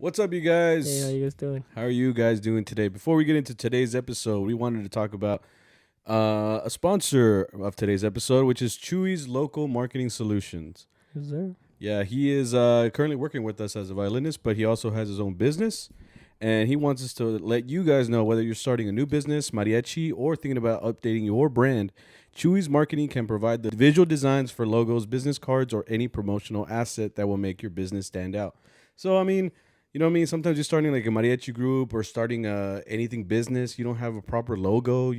What's up, you guys? Hey, how you guys doing? How are you guys doing today? Before we get into today's episode, we wanted to talk about a sponsor of today's episode, which is Chuy's Local Marketing Solutions. Is there? Yeah, he is currently working with us as a violinist, but he also has his own business. And he wants us to let you guys know whether you're starting a new business, Mariachi, or thinking about updating your brand. Chuy's Marketing can provide the visual designs for logos, business cards, or any promotional asset that will make your business stand out. So, I mean, you know what I mean? Sometimes you're starting like a mariachi group or starting anything business. You don't have a proper logo.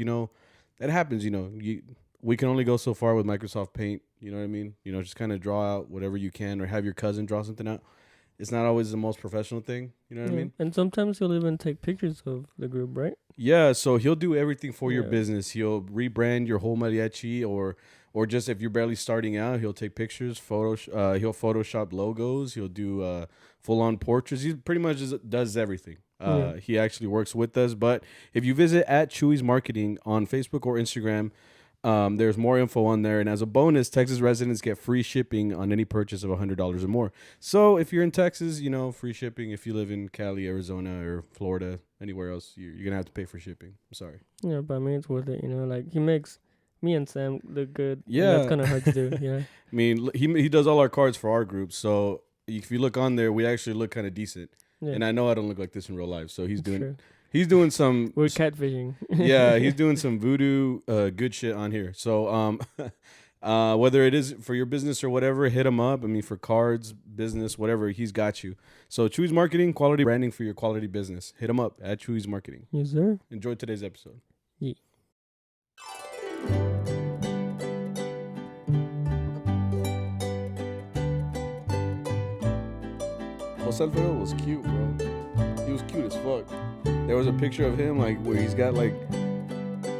That happens. We can only go so far with Microsoft Paint. You know what I mean? Just kind of draw out whatever you can, or have your cousin draw something out. It's not always the most professional thing. You know what I mean? And sometimes you'll even take pictures of the group, right? Yeah. So he'll do everything for your Yeah. business. He'll rebrand your whole mariachi, or just if you're barely starting out, he'll take pictures. He'll Photoshop logos. He'll do full-on portraits. He pretty much does everything. He actually works with us. But if you visit at Chuy's Marketing on Facebook or Instagram, there's more info on there. And as a bonus, Texas residents get free shipping on any purchase of $100 or more. So if you're in Texas, free shipping. If you live in Cali, Arizona, or Florida, anywhere else, you're going to have to pay for shipping. I'm sorry. Yeah, but I mean, it's worth it. Like, he makes me and Sam look good. Yeah. That's kind of hard to do, yeah. I mean, he does all our cards for our group. So if you look on there, we actually look kind of decent. Yeah. And I know I don't look like this in real life. So he's True. doing some. We're catfishing. Yeah, he's doing some voodoo good shit on here. So whether it is for your business or whatever, hit him up. I mean, for cards, business, whatever, he's got you. So Chuy's Marketing, quality branding for your quality business. Hit him up at Chuy's Marketing. Yes, sir. Enjoy today's episode. Yeah. Jose Alfredo was cute, bro. He was cute as fuck. There was a picture of him like where he's got like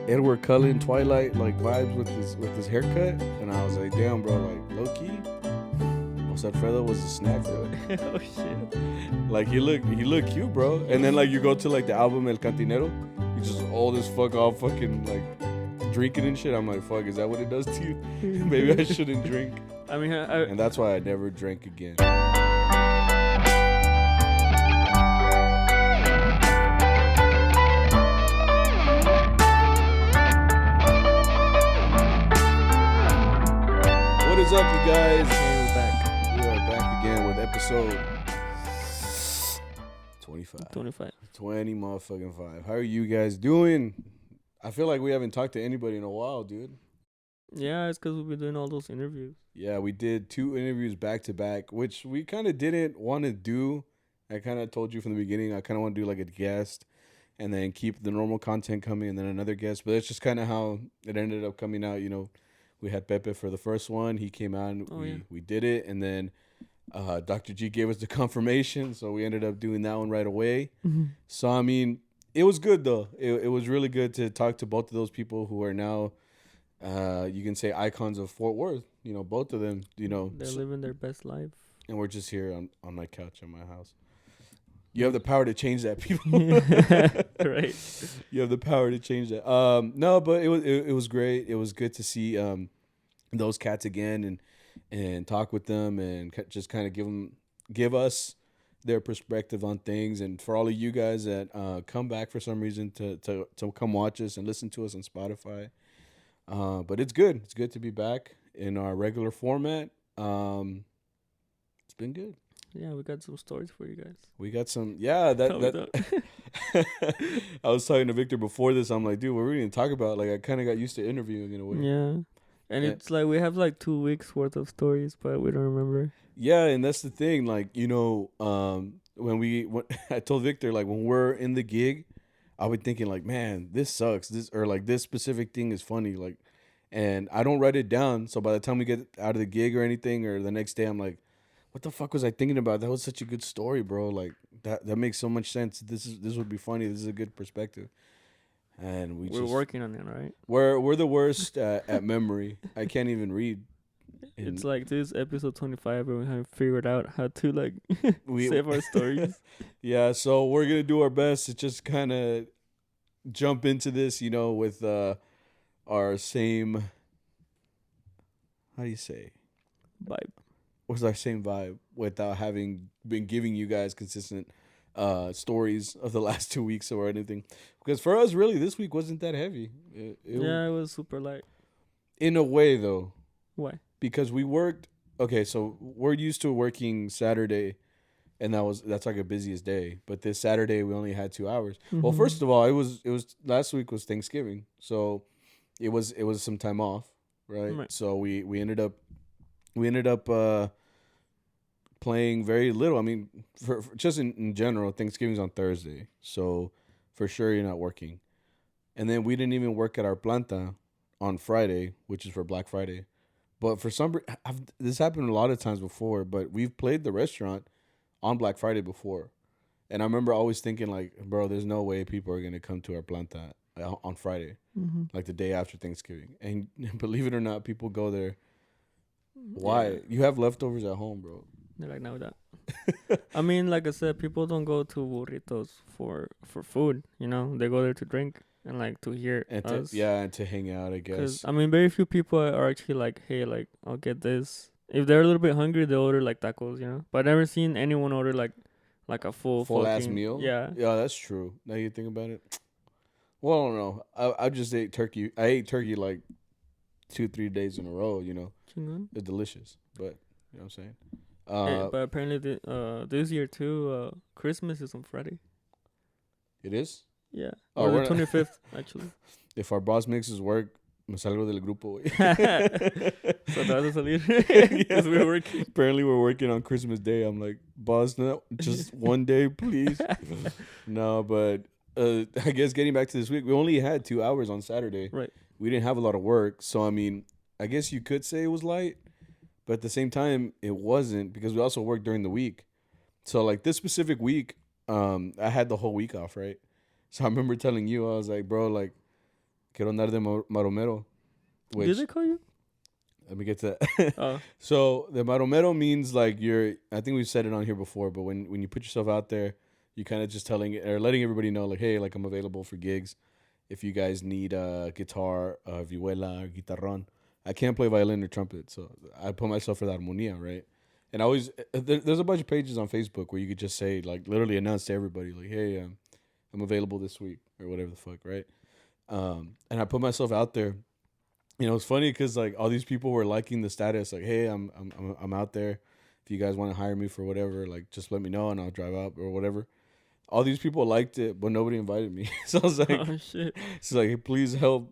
Edward Cullen Twilight like vibes with his haircut, and I was like, damn, bro, like low key, Jose Alfredo was a snack, bro. Oh shit. Like he looked cute, bro. And then like you go to like the album El Cantinero, he's just old as fuck, all fucking like drinking and shit. I'm like, fuck, is that what it does to you? Maybe I shouldn't drink. I mean, And that's why I never drank again. What is up, you guys? Hey, we're back. We are back again with episode 25. 25. 20 motherfucking 5. How are you guys doing? I feel like we haven't talked to anybody in a while, dude. Yeah, it's because we've been doing all those interviews. Yeah, we did 2 interviews back to back, which we kind of didn't want to do. I kind of told you from the beginning, I kind of want to do like a guest and then keep the normal content coming and then another guest. But it's just kind of how it ended up coming out. We had Pepe for the first one. He came out and we did it. And then Dr. G gave us the confirmation. So we ended up doing that one right away. Mm-hmm. So, I mean, it was good, though. It was really good to talk to both of those people who are now, you can say, icons of Fort Worth. Both of them, They're living their best life. And we're just here on my couch in my house. You have the power to change that, people. Right. You have the power to change that. No, but it was great. It was good to see those cats again and talk with them and just kind of give us their perspective on things. And for all of you guys that come back for some reason to come watch us and listen to us on Spotify. But it's good. It's good to be back in our regular format. It's been good. Yeah, we got some stories for you guys. We got some, yeah. I was talking to Victor before this. I'm like, dude, what are we going to talk about? Like, I kind of got used to interviewing in a way. Yeah. And it's like we have like 2 weeks worth of stories, but we don't remember. Yeah, and that's the thing. Like, when I told Victor, like, when we're in the gig, I'll be thinking, like, man, this sucks. This specific thing is funny. Like, and I don't write it down. So by the time we get out of the gig or anything, or the next day, I'm like, what the fuck was I thinking about? That was such a good story, bro. Like that makes so much sense. This would be funny. This is a good perspective. And we're working on it, right? We're the worst at memory. I can't even read. It's like this episode 25, and we haven't figured out how to like save our stories. Yeah, so we're gonna do our best to just kind of jump into this, with our same. How do you say? Vibe. Was our same vibe without having been giving you guys consistent stories of the last 2 weeks or anything. Because for us, really, this week wasn't that heavy. It was super light. In a way, though. Why? Because we worked. Okay, so we're used to working Saturday, and that's like a busiest day. But this Saturday we only had 2 hours. Mm-hmm. Well, first of all, it was last week was Thanksgiving, so it was some time off, right? So we ended up playing very little. I mean, for just in general, Thanksgiving's on Thursday, so for sure you're not working. And then we didn't even work at our planta on Friday, which is for Black Friday. But for some reason, this happened a lot of times before, but we've played the restaurant on Black Friday before. And I remember always thinking, like, bro, there's no way people are going to come to our planta on Friday, like the day after Thanksgiving. And believe it or not, people go there. Why? Yeah. You have leftovers at home, bro. They're like, no, that. I mean, like I said, people don't go to burritos for food, you know? They go there to drink. And like to hear us. And to hang out, I guess. Because, I mean, very few people are actually like, hey, like, I'll get this. If they're a little bit hungry, they order like tacos, you know? But I've never seen anyone order like a full ass meal. Yeah. Yeah, that's true. Now you think about it. Well, I don't know. I just ate turkey. I ate turkey like 2-3 days in a row, you know? It's delicious. But, you know what I'm saying? But apparently this year too, Christmas is on Friday. It is? Yeah. Or the 25th, actually. If our boss makes us work, me salgo del grupo. So te vas a salir. Because we're working. Apparently we're working on Christmas Day. I'm like, boss, no, just one day, please. No, but I guess getting back to this week, we only had 2 hours on Saturday. Right. We didn't have a lot of work. So, I mean, I guess you could say it was light. But at the same time, it wasn't because we also worked during the week. So, like, this specific week, I had the whole week off, right? So I remember telling you, I was like, bro, like, quiero andar de maromero. Did they call you? Let me get to that. Oh. So the maromero means like I think we've said it on here before, but when you put yourself out there, you kind of just letting everybody know, like, hey, like, I'm available for gigs. If you guys need a guitar, vihuela, or guitarrón. I can't play violin or trumpet, so I put myself for the armonía, right? And I always, there's a bunch of pages on Facebook where you could just say, like, literally announce to everybody, like, hey, I'm available this week or whatever the fuck, right? And I put myself out there. You know, it's funny because like all these people were liking the status, like, hey, I'm out there. If you guys want to hire me for whatever, like, just let me know and I'll drive out or whatever. All these people liked it, but nobody invited me. So I was like, oh shit. It's like, hey, please help.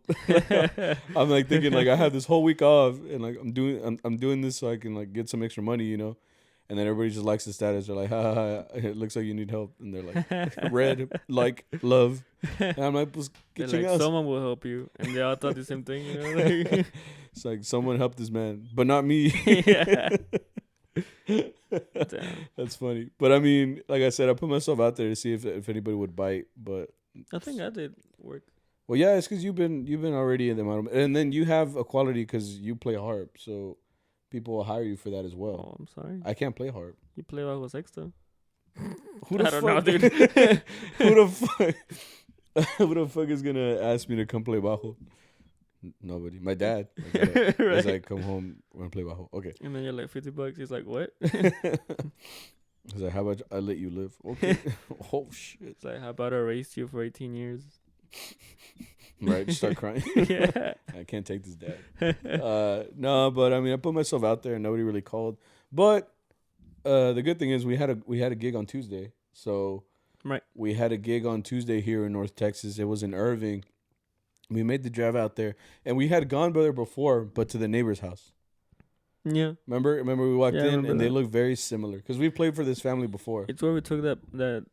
I'm like thinking like I have this whole week off and like I'm doing this so I can like get some extra money, you know. And then everybody just likes the status. They're like, ha, ha, ha, it looks like you need help. And they're like, red, like, love. And I'm like, get like, someone will help you. And they all thought the same thing, you know? Like, it's like, someone help this man, but not me. Yeah. Damn. That's funny. But I mean, like I said, I put myself out there to see if anybody would bite. But I think I did work. Well, yeah, it's because you've been already in the model. And then you have a quality because you play harp. So people will hire you for that as well. Oh, I'm sorry. I can't play harp. You play bajo sexto. I don't know, dude. Who the fuck is gonna ask me to come play bajo? Nobody. My dad. Right. He's like, come home and play bajo. Okay. And then you're like, $50. He's like, what? He's like, how about I let you live? Okay. Oh shit. It's like, how about I raised you for 18 years? Right, just start crying. Yeah. I can't take this, dad. No, but I mean, I put myself out there and nobody really called. But the good thing is we had a gig on Tuesday. So right, we had a gig on Tuesday here in North Texas. It was in Irving. We made the drive out there, and we had gone there before, but to the neighbor's house. Yeah. Remember we walked in and they looked very similar because we played for this family before. It's where we took that.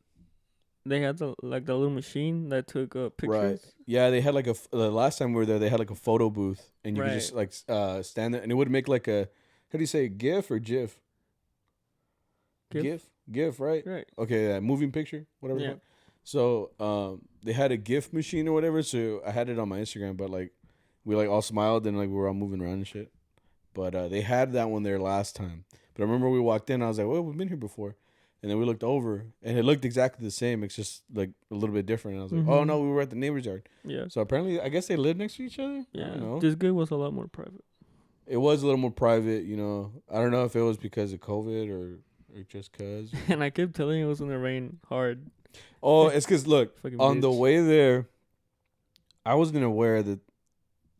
They had the little machine that took pictures. Right. Yeah, they had like the last time we were there, they had like a photo booth, and you could just like stand there, and it would make like a, how do you say, GIF or GIF? GIF, right? Right. Okay, moving picture, whatever. Yeah. So they had a GIF machine or whatever. So I had it on my Instagram, but like we like all smiled and like we were all moving around and shit. But they had that one there last time. But I remember we walked in, I was like, well, we've been here before. And then we looked over, and it looked exactly the same. It's just like a little bit different. And I was like, oh no, we were at the neighbor's yard. Yeah. So apparently, I guess they live next to each other. Yeah. I don't know. This gig was a lot more private. It was a little more private, you know. I don't know if it was because of COVID or or just cause. And I kept telling you it was gonna rain hard. Oh, it's because look, Fucking on the bitch. way there, I wasn't aware that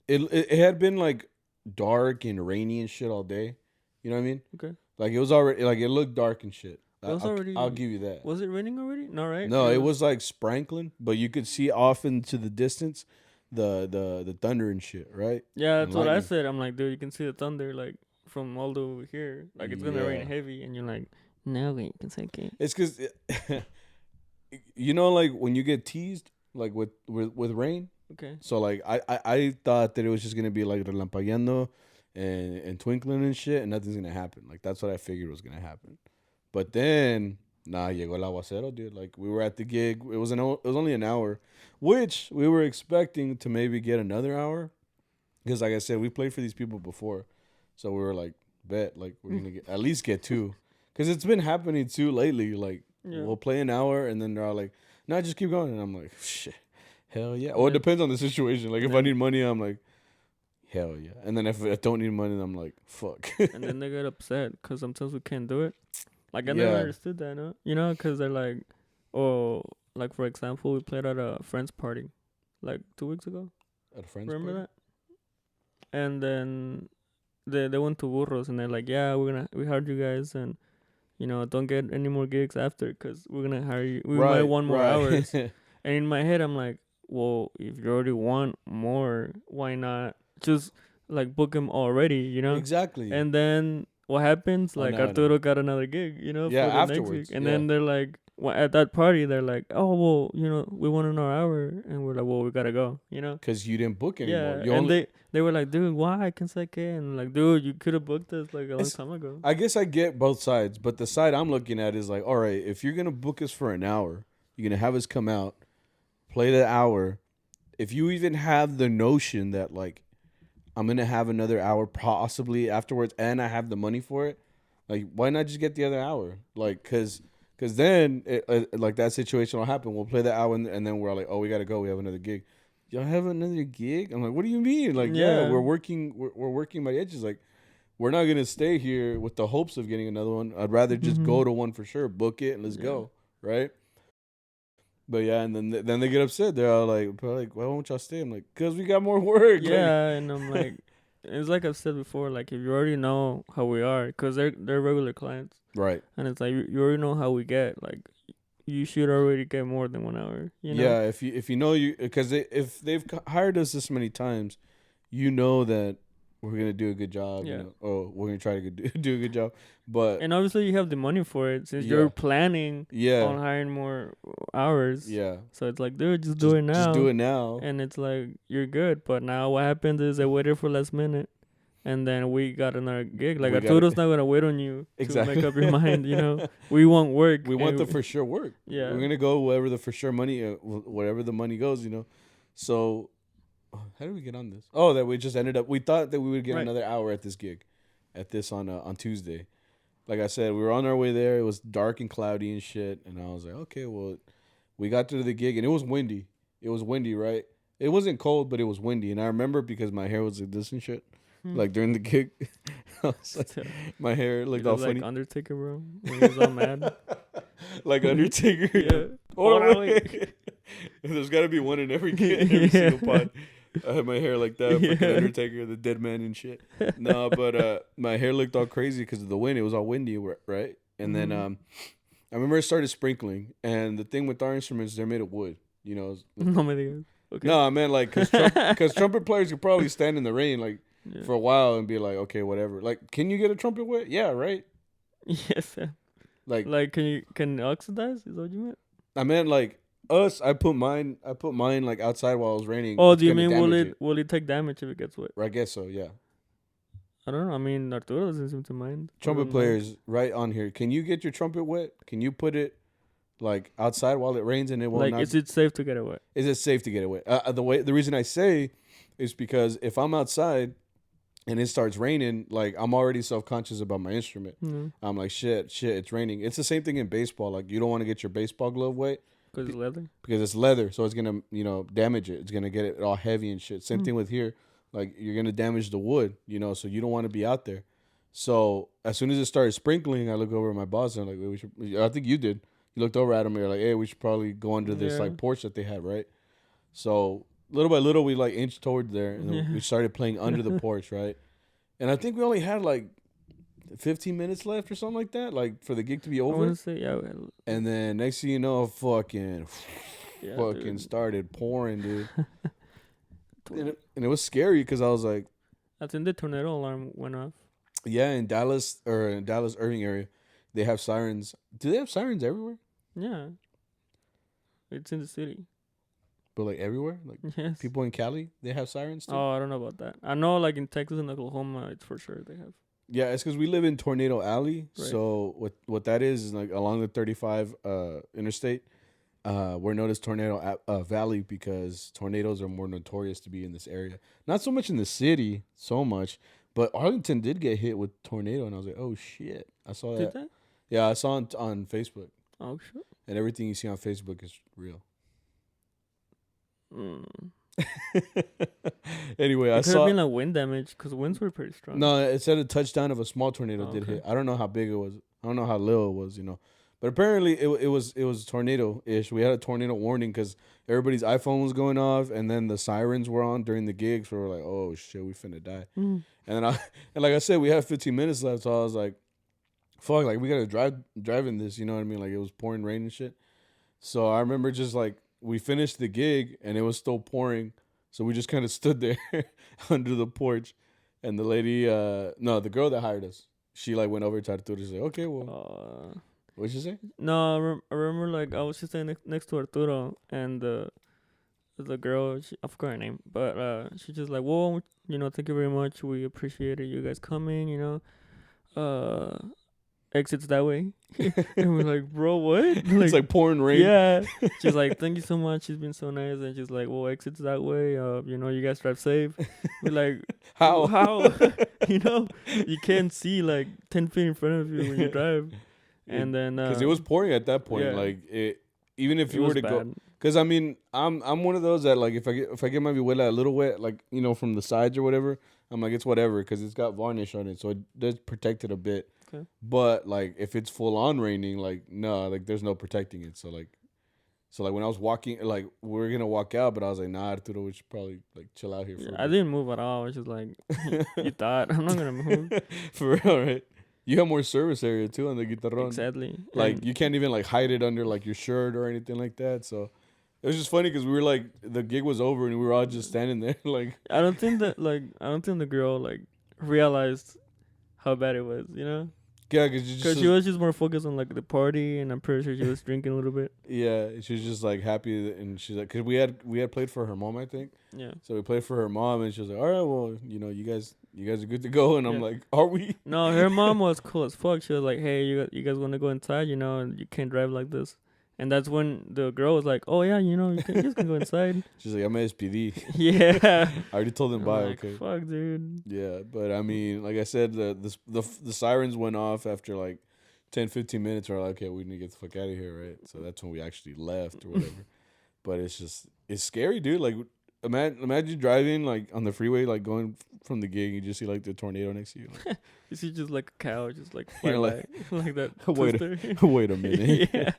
it had been like dark and rainy and shit all day. You know what I mean? Okay. Like it was already like it looked dark and shit. It was already. I'll give you that. Was it raining already? No, right? No, it was like sprinkling, but you could see off into the distance the thunder and shit, right? Yeah, And that's what I lightning. said. I'm like, dude, you can see the thunder like from all the way over here. Like it's gonna rain Yeah. heavy, and you're like, no, wait, it's okay. It's because you know, like when you get teased, like with rain. Okay. So like I thought that it was just gonna be like relampagueando and twinkling and shit, and nothing's gonna happen. Like that's what I figured was gonna happen. But then llegó el aguacero, dude. Like we were at the gig. It was only an hour, which we were expecting to maybe get another hour, because like I said, we played for these people before, so we were like, bet like we're gonna get at least get two, because it's been happening too lately. Like Yeah. we'll play an hour and then they're all like, no, just keep going, and I'm like, shit. Hell yeah. Or Yeah. it depends on the situation. Like if Yeah. I need money, I'm like, hell yeah. And then if I don't need money, I'm like, fuck. And then they get upset because sometimes we can't do it. Like I never Yeah. understood that, no? You know, because they're like, oh, like for example, we played at a friend's party, like 2 weeks ago. At a friend's Remember party? that? And then they went to Burros and they're like, yeah, we hired you guys and don't get any more gigs after because we're gonna hire you. We might want more hours. And in my head, I'm like, well, if you already want more, why not just like book him already, Exactly. And then what happens? Like no, I Arturo got another gig, Yeah, for the afterwards, next week. And yeah. then they're like, at that party, they're like, oh, well, we want another hour. And we're like, well, we gotta go, Because you didn't book anymore. Yeah, and they were like, dude, why? Can say and like, dude, you could have booked us like a long time ago. I guess I get both sides, but the side I'm looking at is like, all right, if you're gonna book us for an hour, you're gonna have us come out, play the hour. If you even have the notion that like I'm gonna have another hour possibly afterwards, and I have the money for it, like why not just get the other hour? Like, cause then like that situation will happen. We'll play the hour and then we're like, oh, we gotta go. We have another gig. Y'all have another gig? I'm like, what do you mean? Like, yeah, we're working mariachis. Like, we're not gonna stay here with the hopes of getting another one. I'd rather just go to one for sure, book it, and let's go, right? But yeah, and then they get upset. They're all like, why won't y'all stay? I'm like, cause we got more work. Yeah, and I'm like, it's like I've said before. Like if you already know how we are, cause they're regular clients, right? And it's like you already know how we get. Like you should already get more than 1 hour. Yeah, if you know because if they've hired us this many times, you know that we're gonna do a good job. Yeah. Oh, we're gonna try to do a good job. But and obviously you have the money for it since you're planning on hiring more hours. Yeah. So it's like, dude, just do it now. Just do it now. And it's like you're good. But now what happens is they waited for last minute. And then we got another gig. Like Arturo's not gonna wait on you to make up your mind. We want work. We want the for sure work. Yeah, we're gonna go wherever the for sure money, wherever the money goes. So how did we get on this? Oh, that we just ended up. We thought that we would get another hour at this gig, on Tuesday. Like I said, we were on our way there. It was dark and cloudy and shit. And I was like, okay, well, we got to the gig and it was windy. It was windy, right? It wasn't cold, but it was windy. And I remember because my hair was like this and shit. Like during the gig, my hair looked all funny. Like Undertaker, bro. When he was all mad. Like Undertaker. Yeah. Oh, wait. There's got to be one in every single pod. I had my hair like that, fucking Undertaker, the dead man and shit. No, but my hair looked all crazy because of the wind. It was all windy, right? And then I remember it started sprinkling. And the thing with our instruments, they're made of wood. No, me digas. Okay. No, I meant like because trumpet players could probably stand in the rain like for a while and be like, okay, whatever. Like, can you get a trumpet wet? Yeah, right. Yes. Like can oxidize? Is that what you meant? I meant like us. I put mine like outside while it was raining. Oh, do you mean will it take damage if it gets wet? I guess so. Yeah. I don't know. I mean, Arturo doesn't seem to mind. Trumpet players, right on here. Can you get your trumpet wet? Can you put it like outside while it rains and it won't? Like, is it safe to get it wet? Is it safe to get it wet? The reason I say is because if I'm outside and it starts raining, like I'm already self-conscious about my instrument. Mm-hmm. I'm like, shit, it's raining. It's the same thing in baseball. Like you don't want to get your baseball glove wet. Because it's leather? Because it's leather, so it's going to, damage it. It's going to get it all heavy and shit. Same thing with here. Like you're going to damage the wood, so you don't want to be out there. So as soon as it started sprinkling, I look over at my boss and I'm like, "Wait, we should." I think you did. You looked over at him and you're like, "Hey, we should probably go under this like porch that they had, right?" So little by little, we like inched toward there, and then we started playing under the porch, right? And I think we only had like 15 minutes left or something like that, like for the gig to be over. I want to say, yeah. And then next thing you know, fucking dude. started pouring, dude. and it was scary because I was like, I think the tornado alarm went off. Yeah, in Dallas Irving area, they have sirens. Do they have sirens everywhere? Yeah, it's in the city. But like everywhere, like yes. People in Cali, they have sirens too. Oh, I don't know about that. I know, like in Texas and Oklahoma, it's for sure they have. Yeah, it's because we live in Tornado Alley. Right. So what that is like along the 35 interstate. We're known as Tornado Valley because tornadoes are more notorious to be in this area. Not so much in the city, but Arlington did get hit with tornado, and I was like, oh shit! I saw that. Did that? Yeah, I saw it on Facebook. Oh shit! And everything you see on Facebook is real. Anyway, I saw. It could have been like wind damage because winds were pretty strong. No, it said a touchdown of a small tornado did hit. I don't know how big it was. I don't know how little it was. But apparently it was tornado-ish. We had a tornado warning because everybody's iPhone was going off, and then the sirens were on during the gigs. So we're like, oh shit, we finna die. And then like I said, we have 15 minutes left, so I was like, fuck, like we gotta drive in this. You know what I mean? Like it was pouring rain and shit. So I remember just like we finished the gig and it was still pouring, so we just kind of stood there under the porch, and the lady, the girl that hired us, she like went over to Arturo and said, okay, well. What'd you say? No, I remember like I was just standing next to Arturo, and the girl, I forgot her name, but she's just like, well, thank you very much. We appreciate you guys coming, exits that way. And we're like, bro, what? It's like pouring rain. Yeah. She's like, thank you so much. She's been so nice. And she's like, well, exits that way. You guys drive safe. We're like, how? You can't see like 10 feet in front of you when you drive. And then because it was pouring at that point, like it, even if you were to go, because I mean, I'm one of those that like if I get my vihuela a little wet, like from the sides or whatever, I'm like it's whatever because it's got varnish on it, so it does protect it a bit. Okay. But like if it's full on raining, like no, like there's no protecting it. So when I was walking, like we were gonna walk out, but I was like, nah, Arturo, we should probably like chill out here. I didn't move at all. I was just like, you thought I'm not gonna move for real, right? You have more service area too on the guitarrón. Exactly. Like you can't even like hide it under like your shirt or anything like that. So it was just funny because we were like the gig was over and we were all just standing there like. I don't think the girl like realized how bad it was. Yeah, because she was just more focused on like the party, and I'm pretty sure she was drinking a little bit. Yeah, she was just like happy, and she's like, because we had played for her mom, I think. Yeah. So we played for her mom, and she was like, all right, well, you guys are good to go, and I'm like, are we? No, her mom was cool as fuck. She was like, hey, you guys want to go inside, and you can't drive like this. And that's when the girl was like, oh yeah, you just can go inside. She's like, I'm a SPD. Yeah. I already told them bye. Like, okay. Fuck, dude. Yeah, but I mean, like I said, the sirens went off after like 10, 15 minutes. We're like, okay, we need to get the fuck out of here, right? So that's when we actually left or whatever. But it's scary, dude. Like imagine driving like on the freeway, like going from the gig, you just see like the tornado next to you. Like, you see just like a cow, just like fly like that. Wait a minute. Yeah.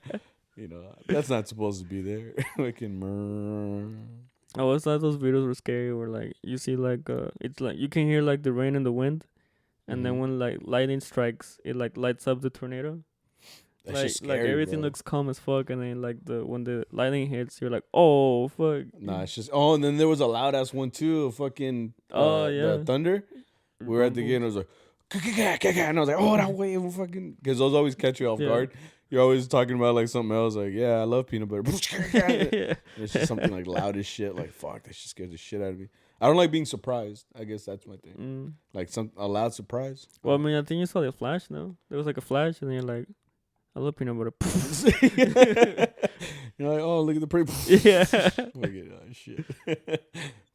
That's not supposed to be there. I always thought those videos were scary where like you see like it's like you can hear like the rain and the wind, and then when like lightning strikes, it like lights up the tornado. That's like scary, like everything looks calm as fuck, and then like when the lightning hits, you're like, oh fuck. Nah, it's just and then there was a loud ass one too, fucking the thunder. We were at the gate and it was like and I was like, oh that way fucking, because those always catch you off guard. You're always talking about like something else, like I love peanut butter. It's just something like loud as shit. Like fuck, that shit scares the shit out of me. I don't like being surprised. I guess that's my thing. Like a loud surprise. Well, I mean, I think you saw the flash. No, there was like a flash, and then you're like, I love peanut butter. You're like, oh look at the pretty. Yeah. Look at shit.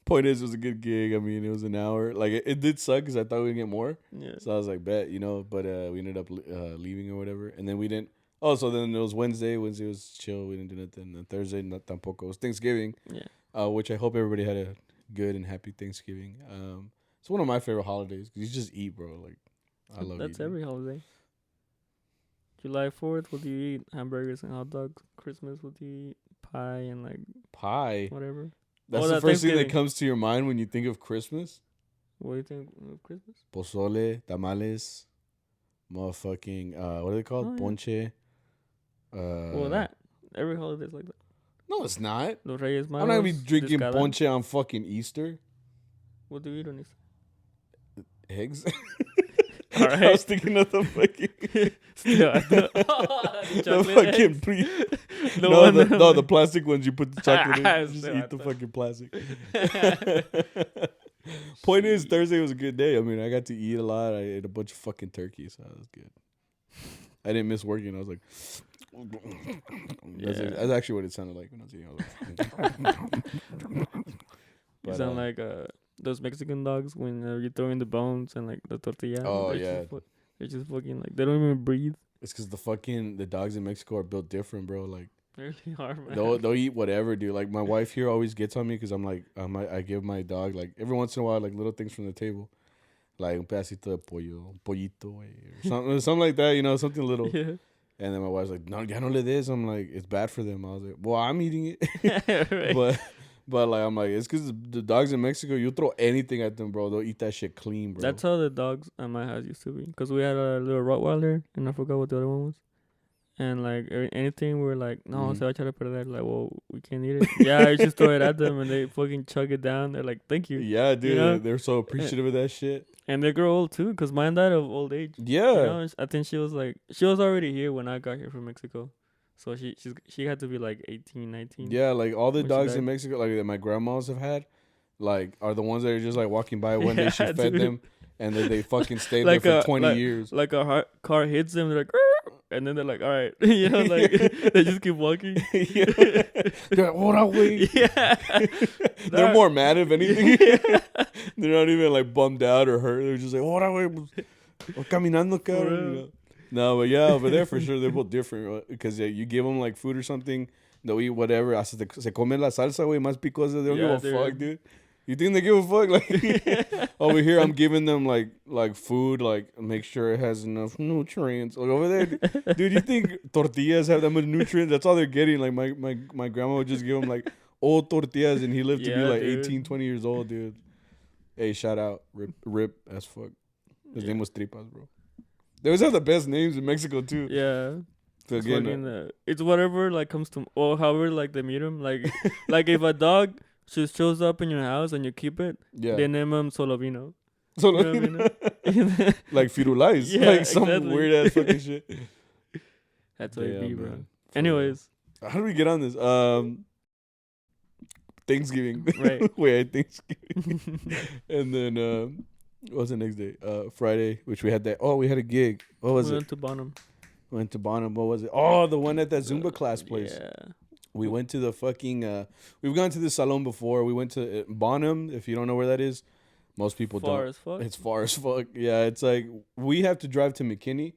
Point is, it was a good gig. I mean, it was an hour. Like it did suck because I thought we'd get more. Yeah. So I was like, bet, but we ended up leaving or whatever, and then we didn't. Oh, so then it was Wednesday. Wednesday was chill. We didn't do nothing. And Thursday, not tampoco. It was Thanksgiving. Yeah. Which I hope everybody had a good and happy Thanksgiving. It's one of my favorite holidays because you just eat, bro. Like, I love That's eating. every holiday. July 4th, what do you eat? Hamburgers and hot dogs. Christmas, what do you eat? Pie and like Pie. whatever. That's the first thing that comes to your mind when you think of Christmas. What do you think of Christmas? Pozole, tamales, motherfucking what are they called? Oh, yeah. Ponche. Well, that every holiday's like that. No, it's not. Los Reyes Magos. I'm not gonna be drinking Discada. ponche on fucking Easter. What do you eat on Easter? Eggs. All right. I was thinking of the fucking the fucking the plastic ones you put the chocolate in. Just eat the fucking plastic. Point is, Thursday was a good day. I mean, I got to eat a lot. I ate a bunch of fucking turkey, so that was good. I didn't miss working. I was like, that's actually what it sounded like when I was eating. You sound like those Mexican dogs when you throw in the bones and like the tortilla. Oh yeah, they're just fucking like they don't even breathe. It's because the dogs in Mexico are built different, bro. Like they really are, man. They'll eat whatever, dude. Like my wife here always gets on me because I'm like I give my dog like every once in a while like little things from the table, like un pedacito de pollo, pollito, or something like that. You know, something little. Yeah. And then my wife's like, no, ya no le des. I'm like, it's bad for them. I was like, well, I'm eating it, right. But like I'm like, it's because the dogs in Mexico, you throw anything at them, bro, they'll eat that shit clean, bro. That's how the dogs at my house used to be. Because we had a little Rottweiler, and I forgot what the other one was. And like anything, we were like, no, se va a echar a perder. Like, well, we can't eat it. Yeah, I just throw it at them, and they fucking chug it down. They're like, thank you. Yeah, dude, you know? They're so appreciative of that shit. And they grow old too, because mine died of old age. Yeah, you know? I think she was already here when I got here from Mexico. So she had to be like 18, 19. Yeah, like all the dogs in Mexico, like that my grandmas have had, like are the ones that are just like walking by one day she fed them, and then they fucking stayed like there for 20 years. Like a car hits them, they're like, and then they're like, all right, you know, like they just keep walking. Yeah. They're like, hold on, wait. Yeah, they're more mad if anything. Yeah. They're not even like bummed out or hurt. They're just like, hold on, wait, caminando, cabrón. You know? No, but yeah, over there for sure they're both different because you give them like food or something, they'll eat whatever. Hasta se comen la salsa, way más picosa. They don't give a fuck, dude. You think they give a fuck? Like over here, I'm giving them like food, like make sure it has enough nutrients. Like over there, dude, you think tortillas have that much nutrients? That's all they're getting. Like my grandma would just give them like old tortillas, and he lived to be like 18, 20 years old, dude. Hey, shout out, rip as fuck. His name was Tripas, bro. They always have the best names in Mexico too. Yeah. So it's, again, it's whatever like comes to, or however like they meet him. Like like if a dog just shows up in your house and you keep it, they name him Solovino. Solovino. Like Firulais. Yeah, like some weird ass fucking shit. That's what it be, bro. Anyways. How do we get on this? Thanksgiving. Right. Wait, Thanksgiving. And then what was the next day? Friday, which we had that. Oh, we had a gig. What was it? We went to Bonham. Went to Bonham. What was it? Oh, the one at that Zumba class place. Yeah. We went to the fucking. We've gone to the salon before. We went to Bonham. If you don't know where that is, most people don't. Far as fuck. It's far as fuck. Yeah, it's like we have to drive to McKinney,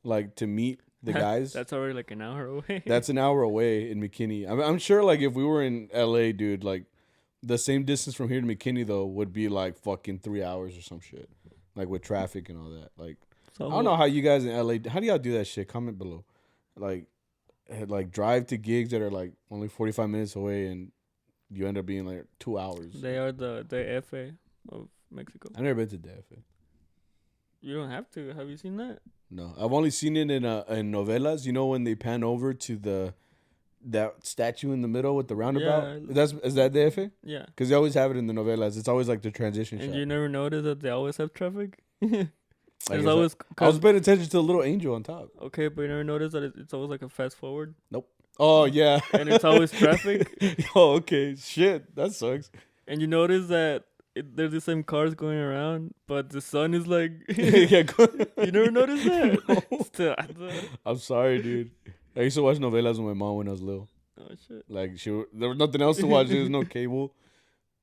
like to meet the guys. That's already like an hour away. That's an hour away in McKinney. I'm sure like if we were in LA, dude, like. The same distance from here to McKinney though would be like fucking 3 hours or some shit, like with traffic and all that. Like, I don't know how you guys in LA. How do y'all do that shit? Comment below. Like drive to gigs that are like only 45 minutes away, and you end up being like 2 hours. They are the FA of Mexico. I've never been to DF. You don't have to. Have you seen that? No, I've only seen it in novelas. You know when they pan over to that statue in the middle with the roundabout? Yeah. Is that DF? Yeah. Because they always have it in the novelas. It's always like the transition shot. And you never notice that they always have traffic? There's always. I was paying attention to the little angel on top. Okay, but you never notice that it's always like a fast forward? Nope. Oh, yeah. And it's always traffic? Oh, okay. Shit. That sucks. And you notice that there's the same cars going around, but the sun is like... Yeah, you never noticed that? No. I'm sorry, dude. I used to watch novelas with my mom when I was little. Oh, shit. Like, there was nothing else to watch. There was no cable.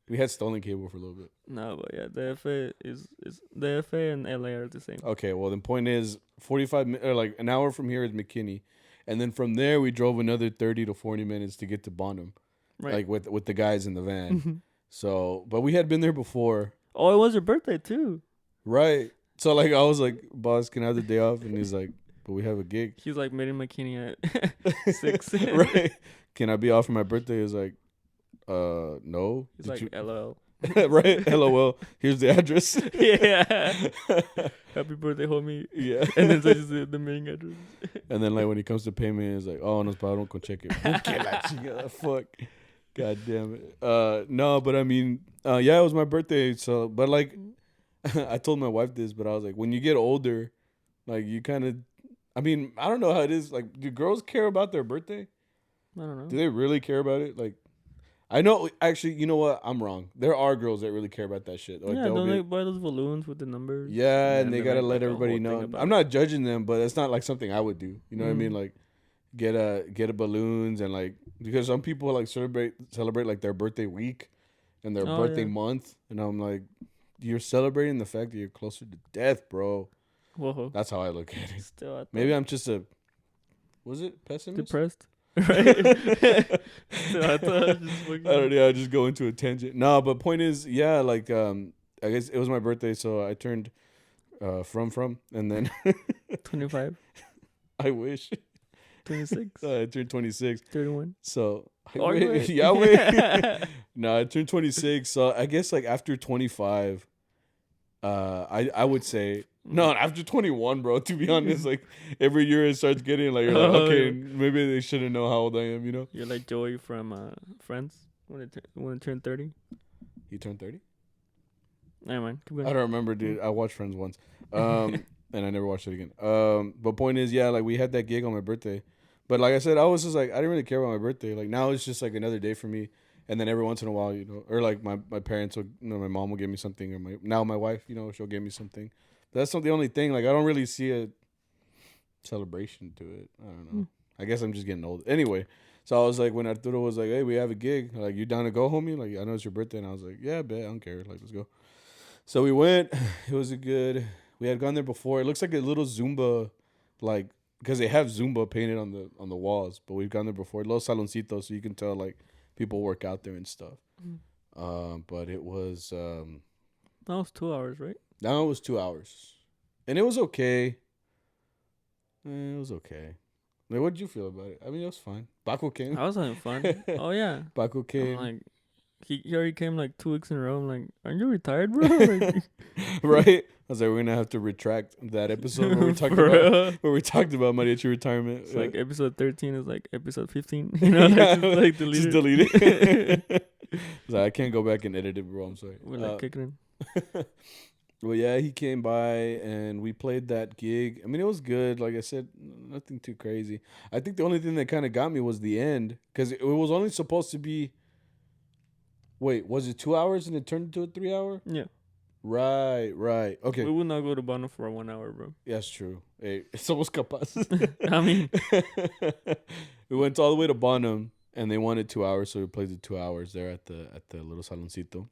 We had stolen cable for a little bit. No, but yeah, the FA is the FA and LA are the same. Okay, well, the point is 45 minutes, or like an hour from here is McKinney. And then from there, we drove another 30 to 40 minutes to get to Bonham. Right. Like with the guys in the van. So, but we had been there before. Oh, it was your birthday too. Right. So like I was like, boss, can I have the day off? And he's like, but we have a gig. He's like meeting McKinney at 6. Right? Can I be off for my birthday? He's like, no. He's like, LOL. Right? LOL. Here's the address. Yeah. Happy birthday, homie. Yeah. And then such the mailing address. And then like when he comes to payment, he's like, oh, no, don't go check it. Fuck. God damn it. No, but I mean, yeah, it was my birthday. So, but like, I told my wife this, but I was like, when you get older, like you kind of, I mean, I don't know how it is. Like, do girls care about their birthday? I don't know. Do they really care about it? Like, I know, actually, you know what? I'm wrong. There are girls that really care about that shit. Like, yeah, don't they buy those balloons with the numbers? Yeah, and they gotta let everybody know. I'm not judging them, but it's not like something I would do. You know what I mean? Like, get a balloons and like, because some people like celebrate like their birthday week and their birthday month, and I'm like, you're celebrating the fact that you're closer to death, bro. Whoa. That's how I look at it. Still, maybe I'm just was it pessimist? Depressed. Right. I don't know. I just go into a tangent. No, but point is, yeah, like I guess it was my birthday, so I turned from and then 25. I wish. 26. I turned 26. 31. So wait. Yeah, wait. No, I turned 26. So I guess like after 25, I would say. No, after 21, bro, to be honest, like, every year it starts getting, like, you're like, okay, maybe they shouldn't know how old I am, you know? You're like Joey from Friends when it turned 30. He turned 30? Never mind. I don't remember, dude. I watched Friends once, and I never watched it again. But point is, yeah, like, we had that gig on my birthday. But like I said, I was just like, I didn't really care about my birthday. Like, now it's just, like, another day for me. And then every once in a while, you know, or, like, my parents will, you know, my mom will give me something, or my wife, you know, she'll give me something. That's not the only thing. Like, I don't really see a celebration to it. I don't know. I guess I'm just getting old. Anyway, so I was like, when Arturo was like, hey, we have a gig. Like, you down to go, homie? Like, I know it's your birthday. And I was like, yeah, bet. I don't care. Like, let's go. So we went. It was we had gone there before. It looks like a little Zumba, like, because they have Zumba painted on the walls. But we've gone there before. Los Saloncitos, so you can tell, like, people work out there and stuff. But it was... that was 2 hours, right? That was 2 hours. And it was okay. It was okay. Like, what did you feel about it? I mean, it was fine. Baco came. I was having fun. Oh, yeah. Baco came. Like, he already came like 2 weeks in a row. I'm like, aren't you retired, bro? Like, right? I was like, we're going to have to retract that episode where we talked about Mariachi retirement. It's like episode 13 is like episode 15. You know, like just delete it. Like, I can't go back and edit it, bro. I'm sorry. We're like kicking him. Well, yeah, he came by and we played that gig. I mean, it was good. Like I said, nothing too crazy. I think the only thing that kind of got me was the end, because it was only supposed to be. Wait, was it 2 hours and it turned into a 3 hour? Yeah. Right. Okay. We would not go to Bono for 1 hour, bro. Yeah, that's true. Hey, somos capaz. I mean, we went all the way to Bonham and they wanted 2 hours, so we played the 2 hours there at the little saloncito.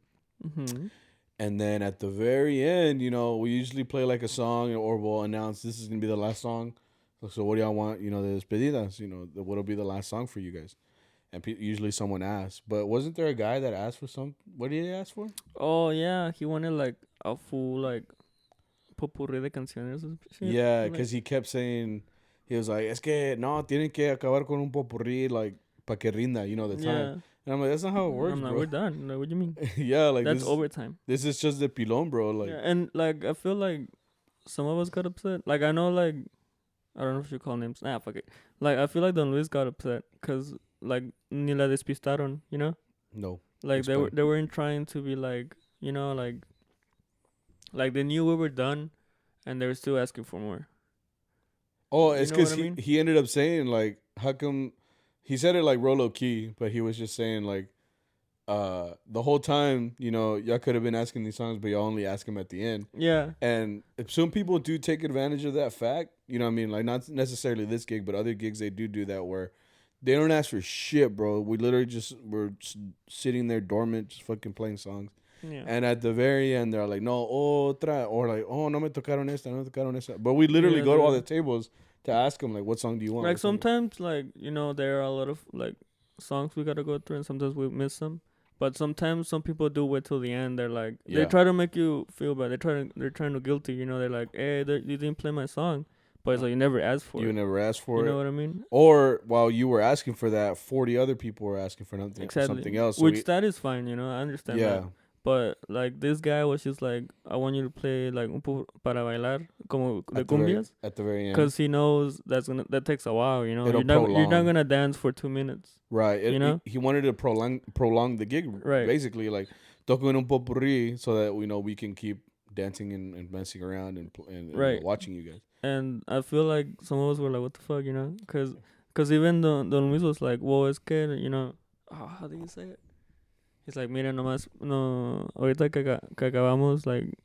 Mm-hmm. And then at the very end, you know, we usually play like a song, or we'll announce this is going to be the last song. So what do y'all want, you know, the despedidas, you know, what'll be the last song for you guys? And usually someone asks. But wasn't there a guy that asked for what did he ask for? Oh, yeah. He wanted like a full like popurrí de canciones. Yeah, because he kept saying, he was like, es que no, tienen que acabar con un popurrí, like, pa que rinda, you know, the time. Yeah. And I'm like, that's not how it works, I'm like, bro. We're done. Like, what do you mean? Yeah, like that's overtime. This is just the pilon, bro. Like, yeah, and like I feel like some of us got upset. Like I know, like I don't know if you call names. Nah, fuck it. Like I feel like Don Luis got upset because like ni la despistaron, you know? No. Like they weren't trying to be like, you know, like they knew we were done, and they were still asking for more. Oh, it's because he ended up saying like, how come? He said it like low key, but he was just saying like, the whole time, you know, y'all could have been asking these songs, but y'all only ask them at the end. Yeah. And some people do take advantage of that fact. You know what I mean? Like, not necessarily this gig, but other gigs, they do that where they don't ask for shit, bro. We literally we're sitting there dormant, just fucking playing songs. Yeah. And at the very end, they're like, no, otra. Or like, oh, no me tocaron esta, no me tocaron esta. But we literally go to all the tables to ask them, like, what song do you want? Like, sometimes, like, you know, there are a lot of, like, songs we got to go through, and sometimes we miss them. But sometimes some people do wait till the end. They're like, Yeah. they try to make you feel bad. They're trying to guilty. You know, they're like, hey, you didn't play my song, but it's like you never asked for it. You never asked for it. You know what I mean? Or while you were asking for that, 40 other people were asking for something else. Which that is fine. You know, I understand that. Yeah. But like this guy was just like, I want you to play like un poco para bailar, como de cumbias, at the very end, because he knows that takes a while. You know, It'll you're not gonna dance for 2 minutes. Right. You know, he wanted to prolong the gig. Right. Basically, like toco un potpourri so that we can keep dancing and messing around and right. Watching you guys. And I feel like some of us were like, what the fuck, you know, because even Don Luis was like, well, es que, you know, how do you say it? He's like, mira, nomás, no, ahorita que acabamos, like,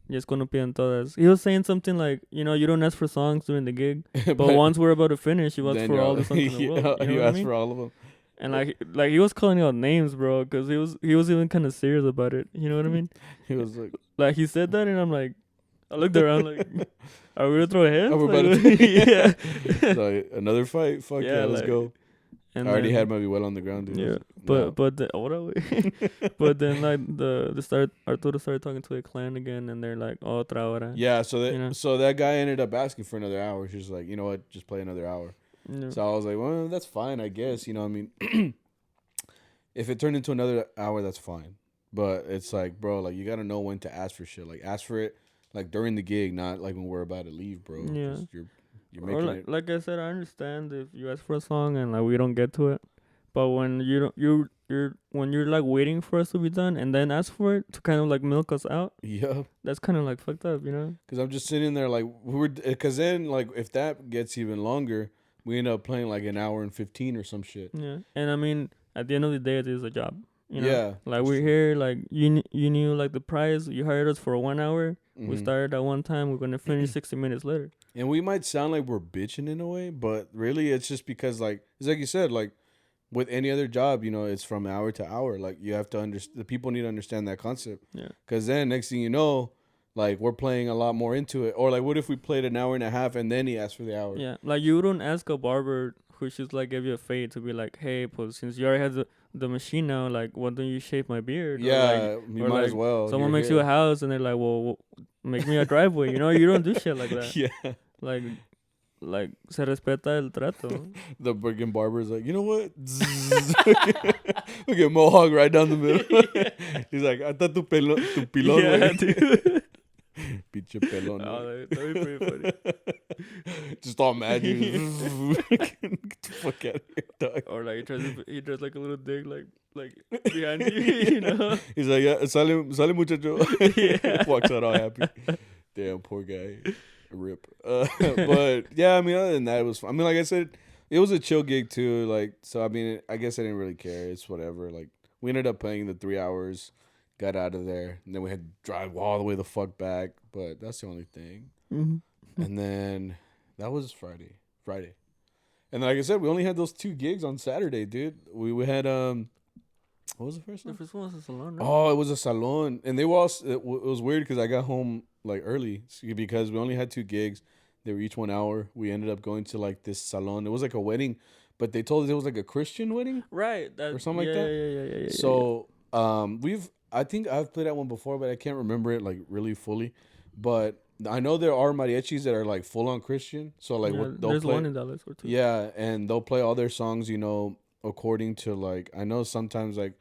ya es cuando piden todas. He was saying something like, you know, you don't ask for songs during the gig, but once we're about to finish, you ask for all the songs in the world. You asked for all of them. And like he was calling out names, bro, because he was even kind of serious about it. You know what I mean? He was like he said that, and I'm like, I looked around like, are we gonna throw hands? Are we like, about to yeah. So another fight? Fuck yeah, let's go. And I already had my well on the ground, dude. Yeah, but but then like Arturo started talking to the clan again, and they're like, oh, otra hora. Yeah, so that guy ended up asking for another hour. She's like, you know what, just play another hour. Yeah. So I was like, well, that's fine, I guess. You know, I mean, if it turned into another hour, that's fine. But it's like, bro, like you gotta know when to ask for shit. Like ask for it like during the gig, not like when we're about to leave, bro. Yeah. You're making like, it. Like I said, I understand if you ask for a song and like we don't get to it, but when you're like waiting for us to be done and then ask for it to kind of like milk us out, yeah, that's kind of like fucked up, you know? Because I'm just sitting there like because then like if that gets even longer, we end up playing like an hour and 15 or some shit. Yeah, and I mean at the end of the day, it is a job. You know? Yeah, like we're here, like you knew like the price. You hired us for 1 hour. Mm-hmm. We started at one time. We're gonna finish 60 minutes later. And we might sound like we're bitching in a way, but really it's just because like it's like you said, like with any other job, you know, it's from hour to hour. Like you have to understand. The people need to understand that concept. Yeah. Because then next thing you know, like we're playing a lot more into it. Or like, what if we played an hour and a half and then he asked for the hour? Yeah. Like you don't ask a barber who just like give you a fade to be like, hey, pues since you already have the machine now, like why don't you shave my beard? Yeah, or you might like as well. Someone makes you a house and they're like, well, make me a driveway. You know, you don't do shit like that. Yeah. Like se respeta el trato. The freaking barber's like, you know what? Look at Mohawk right down the middle. Yeah. He's like, I thought tu pilón. Yeah, dude. Pinche pelón. Oh, that'd be pretty funny. Just all mad. Get the fuck out of here, dog. Or like he does like a little dig like behind you, you know. He's like, yeah, sale muchacho. Yeah. Walks out all happy. Damn, poor guy. Rip. But yeah, I mean, other than that, it was fun. I mean, like I said, it was a chill gig too. Like, so I mean, I guess I didn't really care. It's whatever. Like, we ended up playing the 3 hours, got out of there, and then we had to drive all the way the fuck back. But that's the only thing. Mm-hmm. And then that was Friday. And then, like I said, we only had those 2 gigs on Saturday, dude. We had what was the first one? The first one was a salon. Right? Oh, it was a salon, and they were all. It was weird because I got home like early because we only had 2 gigs. They were each 1 hour. We ended up going to like this salon. It was like a wedding, but they told us it was like a Christian wedding, right? Or something like that. Yeah. So I think I've played that one before, but I can't remember it like really fully. But I know there are mariachis that are like full on Christian. So like they'll play. One in Dallas or 2. Yeah, and they'll play all their songs, you know, according to like I know sometimes like.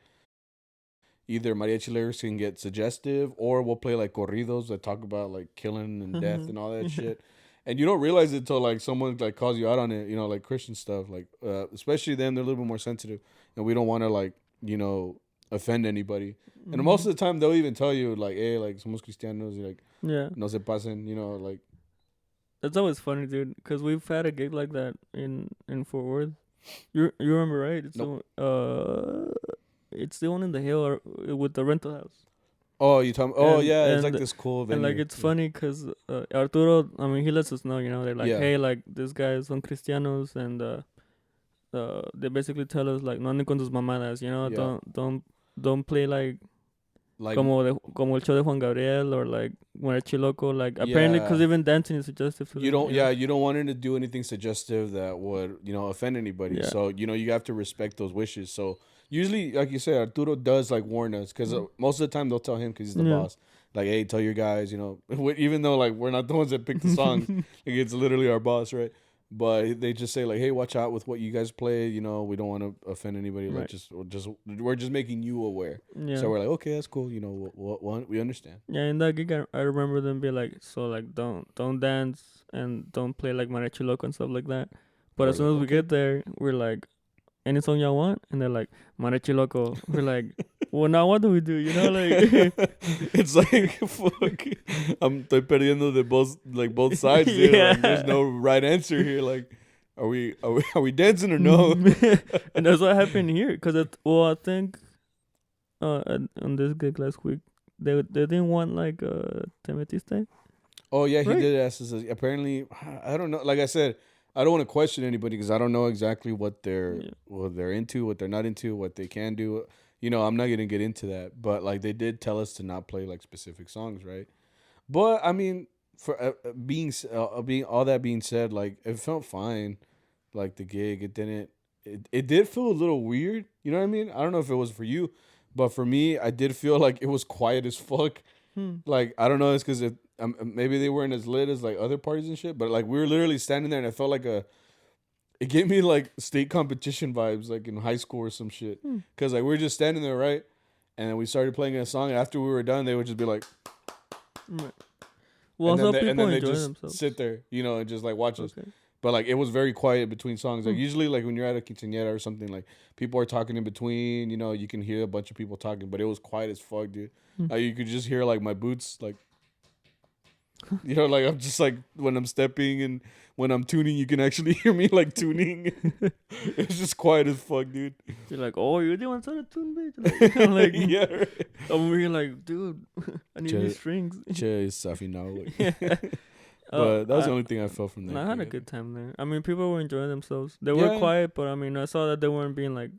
Either mariachi lyrics can get suggestive, or we'll play like corridos that talk about like killing and death and all that shit. And you don't realize it until like someone like calls you out on it, you know, like Christian stuff. Like especially them, they're a little bit more sensitive, and we don't want to like you know offend anybody. Mm-hmm. And most of the time they'll even tell you like, hey, like somos cristianos, like no se pasen, you know, like. That's always funny, dude, because we've had a gig like that in Fort Worth. You remember, right? It's It's the one in the hill or with the rental house. Oh, you talking? Oh, yeah, it's like this cool venue. And like it's funny because Arturo, I mean, he lets us know, you know, they're like, hey, like this guy is son cristianos, and they basically tell us like, no anden con tus mamadas, you know, don't play like like como el show de Juan Gabriel or like Mariachi Loco. Like apparently, because even dancing is suggestive to you them, don't you don't want him to do anything suggestive that would offend anybody. Yeah. So you have to respect those wishes. So usually, like you said, Arturo does like warn us because most of the time they'll tell him because he's the boss. Like, hey, tell your guys, even though like we're not the ones that pick the songs, like, it's literally our boss, right? But they just say like, hey, watch out with what you guys play. We don't want to offend anybody. Right. Like, we're just making you aware. Yeah. So we're like, okay, that's cool. We understand. Yeah, in that gig, I remember them be like, so like don't dance and don't play like Mariachi Loco and stuff like that. But as soon as we get there, we're like, any song y'all want? And they're like, Mariachi Loco. We're like, well, now what do we do? Like it's like, fuck, estoy perdiendo de both sides. Dude. Yeah. Like, there's no right answer here. Like, are we dancing or no? And that's what happened here. Cause I think on this gig last week, they didn't want like Te Metiste. Oh yeah, he Right. did ask us. Apparently, I don't know. Like I said, I don't want to question anybody because I don't know exactly what they're into, what they're not into, what they can do. I'm not gonna get into that. But like they did tell us to not play like specific songs, right? But I mean, for being all that being said, like it felt fine. Like the gig, it didn't. It did feel a little weird. You know what I mean? I don't know if it was for you, but for me, I did feel like it was quiet as fuck. Like I don't know, it's because maybe they weren't as lit as like other parties and shit. But like we were literally standing there, and I felt like it gave me like state competition vibes, like in high school or some shit. Because like we were just standing there, right, and then we started playing a song. And after we were done, they would just be like, well, some people they enjoy just themselves. sit there, and just like watch us. But like it was very quiet between songs. Like usually, like when you're at a quinceañera or something, like people are talking in between. You can hear a bunch of people talking, but it was quiet as fuck, dude. You could just hear like my boots, like like I'm just like when I'm stepping and when I'm tuning, you can actually hear me like tuning. It's just quiet as fuck, dude. You're like, oh, you're the one trying to tune, bitch. Like, like yeah, right. Over here, like, dude, I need these strings. Cheers, Safi now. But that was the only thing I felt from that. I had a good time there. I mean, people were enjoying themselves. They were quiet, but I mean, I saw that they weren't being like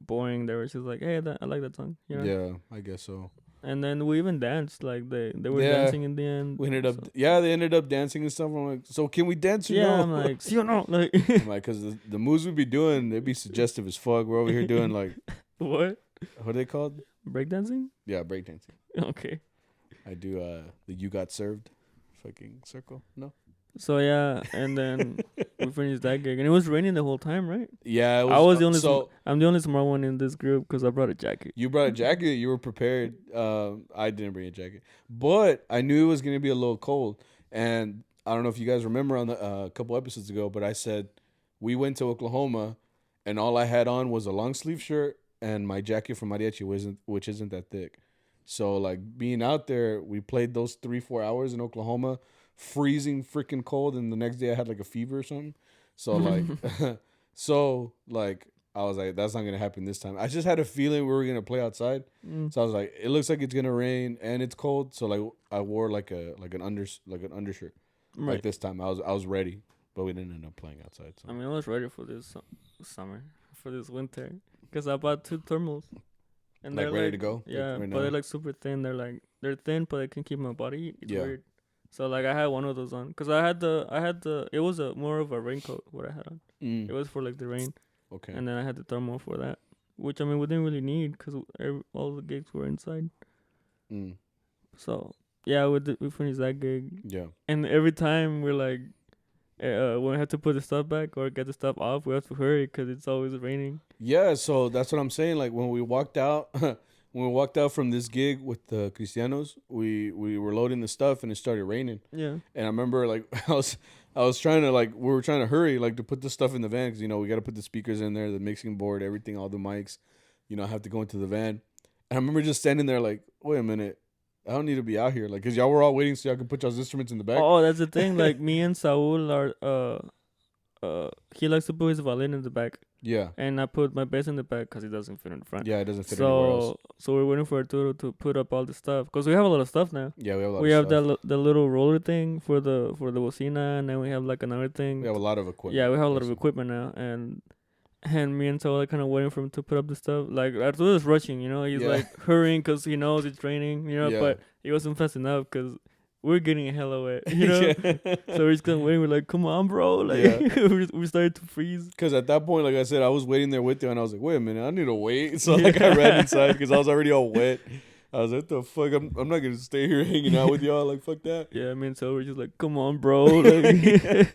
boring. They were just like, hey, I like that song. Yeah, I guess so. And then we even danced. Like they were dancing in the end. We ended up, they ended up dancing and stuff. I'm like, so can we dance or no? Yeah, I'm like, see or no? Like, I'm like, because the moves we'd be doing, they'd be suggestive as fuck. We're over here doing like, what are they called? Breakdancing? Yeah, breakdancing. Okay. I do the You Got Served fucking circle. No. So yeah, and then we finished that gig, and it was raining the whole time, right? Yeah, I was the only. I'm the only smart one in this group because I brought a jacket. You brought a jacket. You were prepared. I didn't bring a jacket, but I knew it was gonna be a little cold. And I don't know if you guys remember on the a couple episodes ago, but I said we went to Oklahoma, and all I had on was a long sleeve shirt and my jacket from Mariachi, which isn't that thick. So like being out there, we played those 3-4 hours in Oklahoma. Freezing freaking cold, and the next day I had like a fever or something. So like I was like, that's not gonna happen this time. I just had a feeling we were gonna play outside. So I was like, it looks like it's gonna rain and it's cold. So like I wore like an undershirt. Right. Like this time I was ready, but we didn't end up playing outside. So. I mean, I was ready for this summer, for this winter, because I bought 2 thermals. And like they're ready to go. Yeah, right, but they're like super thin. They're thin, but they can keep my body. It's weird. So like I had one of those on because I had the it was more of a raincoat what I had on. It was for like the rain. Okay. And then I had the thermal for that, which I mean we didn't really need because all the gigs were inside. So yeah, we finished that gig. Yeah. And every time we're like, when we have to put the stuff back or get the stuff off, we have to hurry because it's always raining. Yeah. So that's what I'm saying. Like when we walked out. When we walked out from this gig with the Cristianos, we were loading the stuff and it started raining. Yeah. And I remember like I was trying to like we were trying to hurry like to put the stuff in the van because we got to put the speakers in there, the mixing board, everything, all the mics. I have to go into the van. And I remember just standing there like, wait a minute, I don't need to be out here like because y'all were all waiting so y'all could put y'all's instruments in the back. Oh, that's the thing. Like me and Saul are he likes to put his violin in the back. Yeah. And I put my bass in the back because it doesn't fit in the front. Yeah, it doesn't fit anywhere else. So we're waiting for Arturo to put up all the stuff because we have a lot of stuff now. Yeah, we have a lot of stuff. We have the little roller thing for the bocina, and then we have like another thing. We have a lot of equipment. Yeah, we have a lot of equipment now, and And me and Saul kind of waiting for him to put up the stuff. Like Arturo's rushing, he's Yeah. like hurrying because he knows it's raining, Yeah. But he wasn't fast enough because we're getting hella wet, So we're just gonna wait. We're like, come on, bro. Like we started to freeze. Because at that point, like I said, I was waiting there with you, and I was like, wait a minute, I need to wait. So like I ran inside because I was already all wet. I was like, what the fuck? I'm not gonna stay here hanging out with y'all. Like, fuck that. Yeah, me and Saul were just like, come on, bro. Like,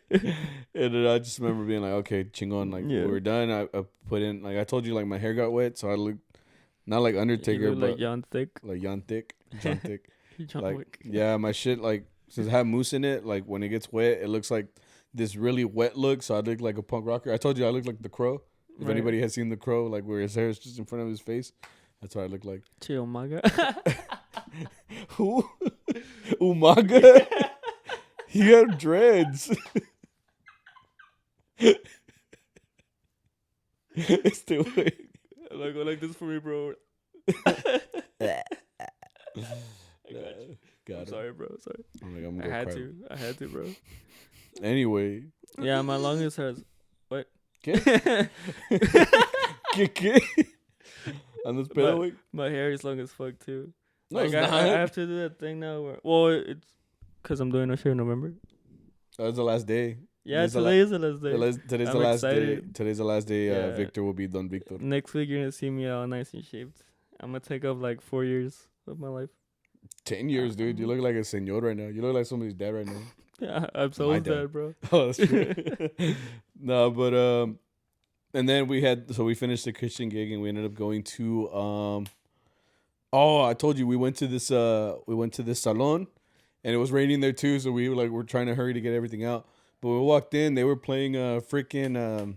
And then I just remember being like, okay, chingon, like we're done. I put in, like I told you, like my hair got wet, so I looked not like Undertaker, but like Jan Thick. like Jan Thick. Like, Wick. Yeah, my shit, like since I have mousse in it, like when it gets wet, it looks like this really wet look. So I look like a punk rocker. I told you I look like the Crow. If anybody has seen the Crow, like where his hair is just in front of his face, that's what I look like. Umaga. Who? Umaga? He had dreads. It's the way. Like, go like this for me, bro. I'm sorry, bro. Sorry. I'm I had to, bro. Anyway. Yeah, my longest hair is... What? ¿Qué? My hair is long as fuck, too. No, like, it's not. I have to do that thing now where... Well, it's... Because I'm doing a show in November. That's the last day. Yeah, today is the last day. Today's I'm the last excited. day. Today's the last day. Yeah. Victor will be Don Victor. Next week, you're going to see me all nice and shaved. I'm going to take up like 4 years of my life. 10 years, dude. You look like a senor right now. You look like somebody's dad right now. Yeah, I'm so dad, bro. Oh, that's true. No, but and then we finished the Christian gig and we ended up going to I told you we went to this salon and it was raining there too, so we were trying to hurry to get everything out. But when we walked in, they were playing freaking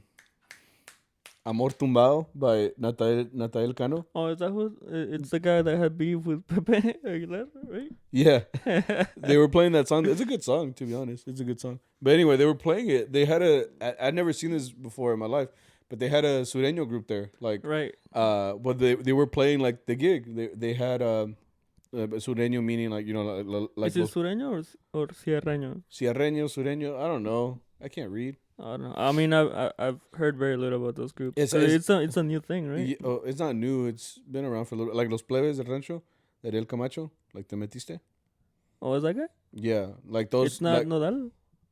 Amor Tumbado by Natael Cano. Oh, is that who? It's the guy that had beef with Pepe Aguilar, right? Yeah. They were playing that song. It's a good song, to be honest. It's a good song. But anyway, they were playing it. They had I'd never seen this before in my life, but they had a Sureño group there. Like, right. But they were playing, like, the gig. They had Sureño, meaning, like, like... Is it Sureño or Sierreño? Sureño, I don't know. I can't read. I don't know. I mean, I've heard very little about those groups. It's a new thing, right? Yeah, it's not new. It's been around for a little. Like Los Plebes del Rancho, de Ariel Camacho, like Te Metiste. Oh, is that guy? Yeah, like those. It's not like, Nodal.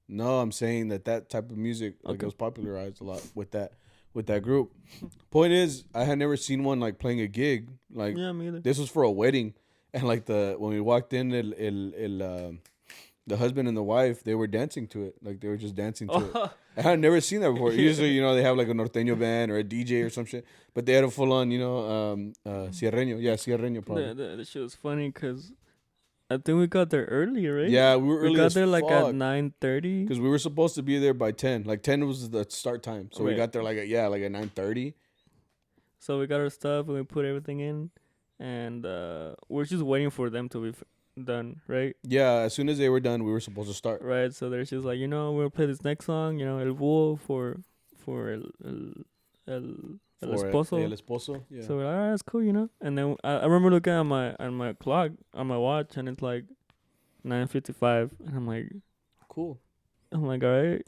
No, I'm saying that type of music like it was popularized a lot with that group. Point is, I had never seen one like playing a gig. Like, yeah, me either. This was for a wedding, and like when we walked in, the husband and the wife, they were dancing to it. Like, they were just dancing to it. I had never seen that before. Usually, they have like a norteño band or a DJ or some shit. But they had a full-on, Sierreño. Yeah, Sierreño probably. The shit was funny because I think we got there early, right? Yeah, we were early. We got there like at 9:30. Because we were supposed to be there by 10. Like, 10 was the start time. So we got there like at 9:30. So we got our stuff and we put everything in. And we're just waiting for them to be done, right? Yeah, as soon as they were done, we were supposed to start. Right, so they're just like, we'll play this next song, El Búho for el esposo. El esposo, yeah. So we're like, all right, that's cool, And then I remember looking at my clock, on my watch, and it's like 9:55, and I'm like, cool. I'm like, all right,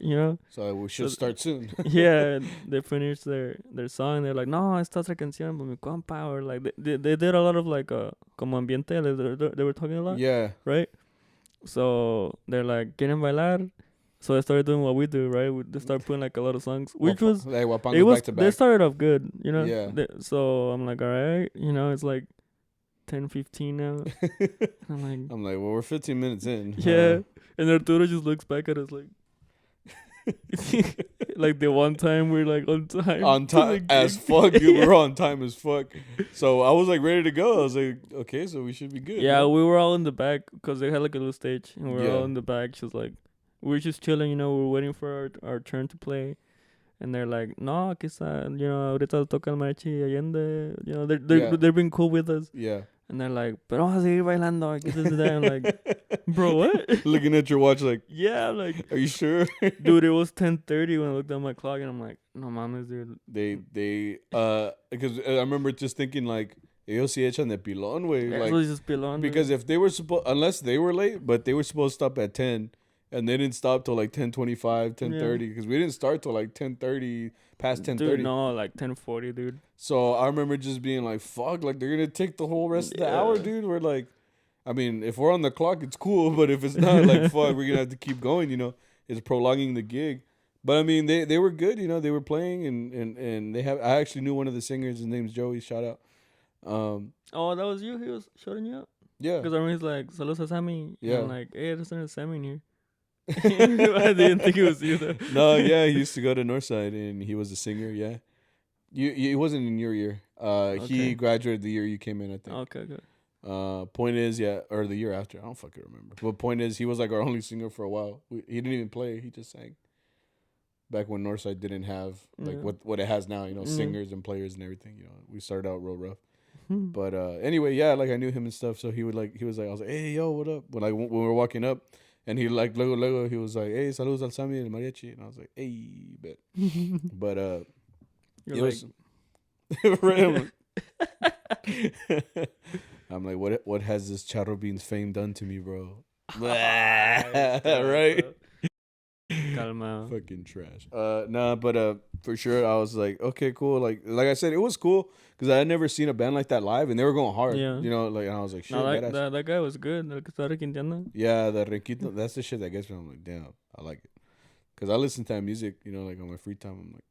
So we should start soon. Yeah, they finished their song. They're like, no, esta otra canción, but mi compa, or like they did a lot of like como ambiente. They were talking a lot. Yeah. Right. So they're like, ¿quieren bailar? So I started doing what we do, right? They started putting like a lot of songs, which was like it was. Back to back. They started off good, Yeah. So I'm like, all right, it's like 10:15 now. I'm like, well, we're 15 minutes in. Yeah. And Arturo just looks back at us like, like the one time we're like on time. On time as fuck, dude. We're on time as fuck. So I was like ready to go. I was like, okay, so we should be good. Yeah, we were all in the back because they had like a little stage, and we were all in the back. Just like, we were just chilling, we were waiting for our turn to play. And they're like, no, quizá, ahorita toca el Mariachi Allende. They're being cool with us. Yeah. And they're like, pero vamos a seguir bailando. I'm like, bro, what? Looking at your watch like, yeah, like, are you sure? Dude, it was 10:30 when I looked at my clock, and I'm like, no mames, dude. They because I remember just thinking like, ellos sí echan de pilón, güey. Like, just pilón, because if they were unless they were late, but they were supposed to stop at 10, And they didn't stop till like 10:25, 10:30 because we didn't start till like 10:30, past 10:30. Dude, no, like 10:40, dude. So I remember just being like, "Fuck!" Like they're gonna take the whole rest of the hour, dude. We're like, I mean, if we're on the clock, it's cool, but if it's not, like, fuck, we're gonna have to keep going. You know, it's prolonging the gig. But I mean, they were good. You know, they were playing and they have. I actually knew one of the singers. His name's Joey. Shout out. Oh, that was you. He was shouting you out. Yeah. Because I remember he's like, "Saludos a Sammy." Yeah. And I'm like, "Hey, there's Sammy in here." I didn't think it was you though. No, yeah, he used to go to Northside and he was a singer. Yeah, he wasn't in your year. He graduated the year you came in, I think. Okay, good. Point is, yeah, or the year after. I don't fucking remember. But point is, he was like our only singer for a while. He didn't even play. He just sang. Back when Northside didn't have like what it has now, you know, singers and players and everything. You know, we started out real rough. But anyway, yeah, like I knew him and stuff. So he was like, I was like, "Hey, yo, what up?" When we were walking up, and he like luego, he was like, "Hey, saludos al Sammy el Mariachi," and I was like, "Hey, bet." But You're it like, was. I'm like, what has this CharroBeans fame done to me, bro? Right? Calma. Fucking trash. Nah, but for sure, I was like, okay, cool. Like I said, it was cool because I had never seen a band like that live, and they were going hard. Yeah. You know, like, and I was like, shit, No, that guy was good. El que estaba requinteando. yeah, the Requito, that's the shit that gets me. I'm like, damn, I like it. Because I listen to that music, you know, like on my free time. I'm like,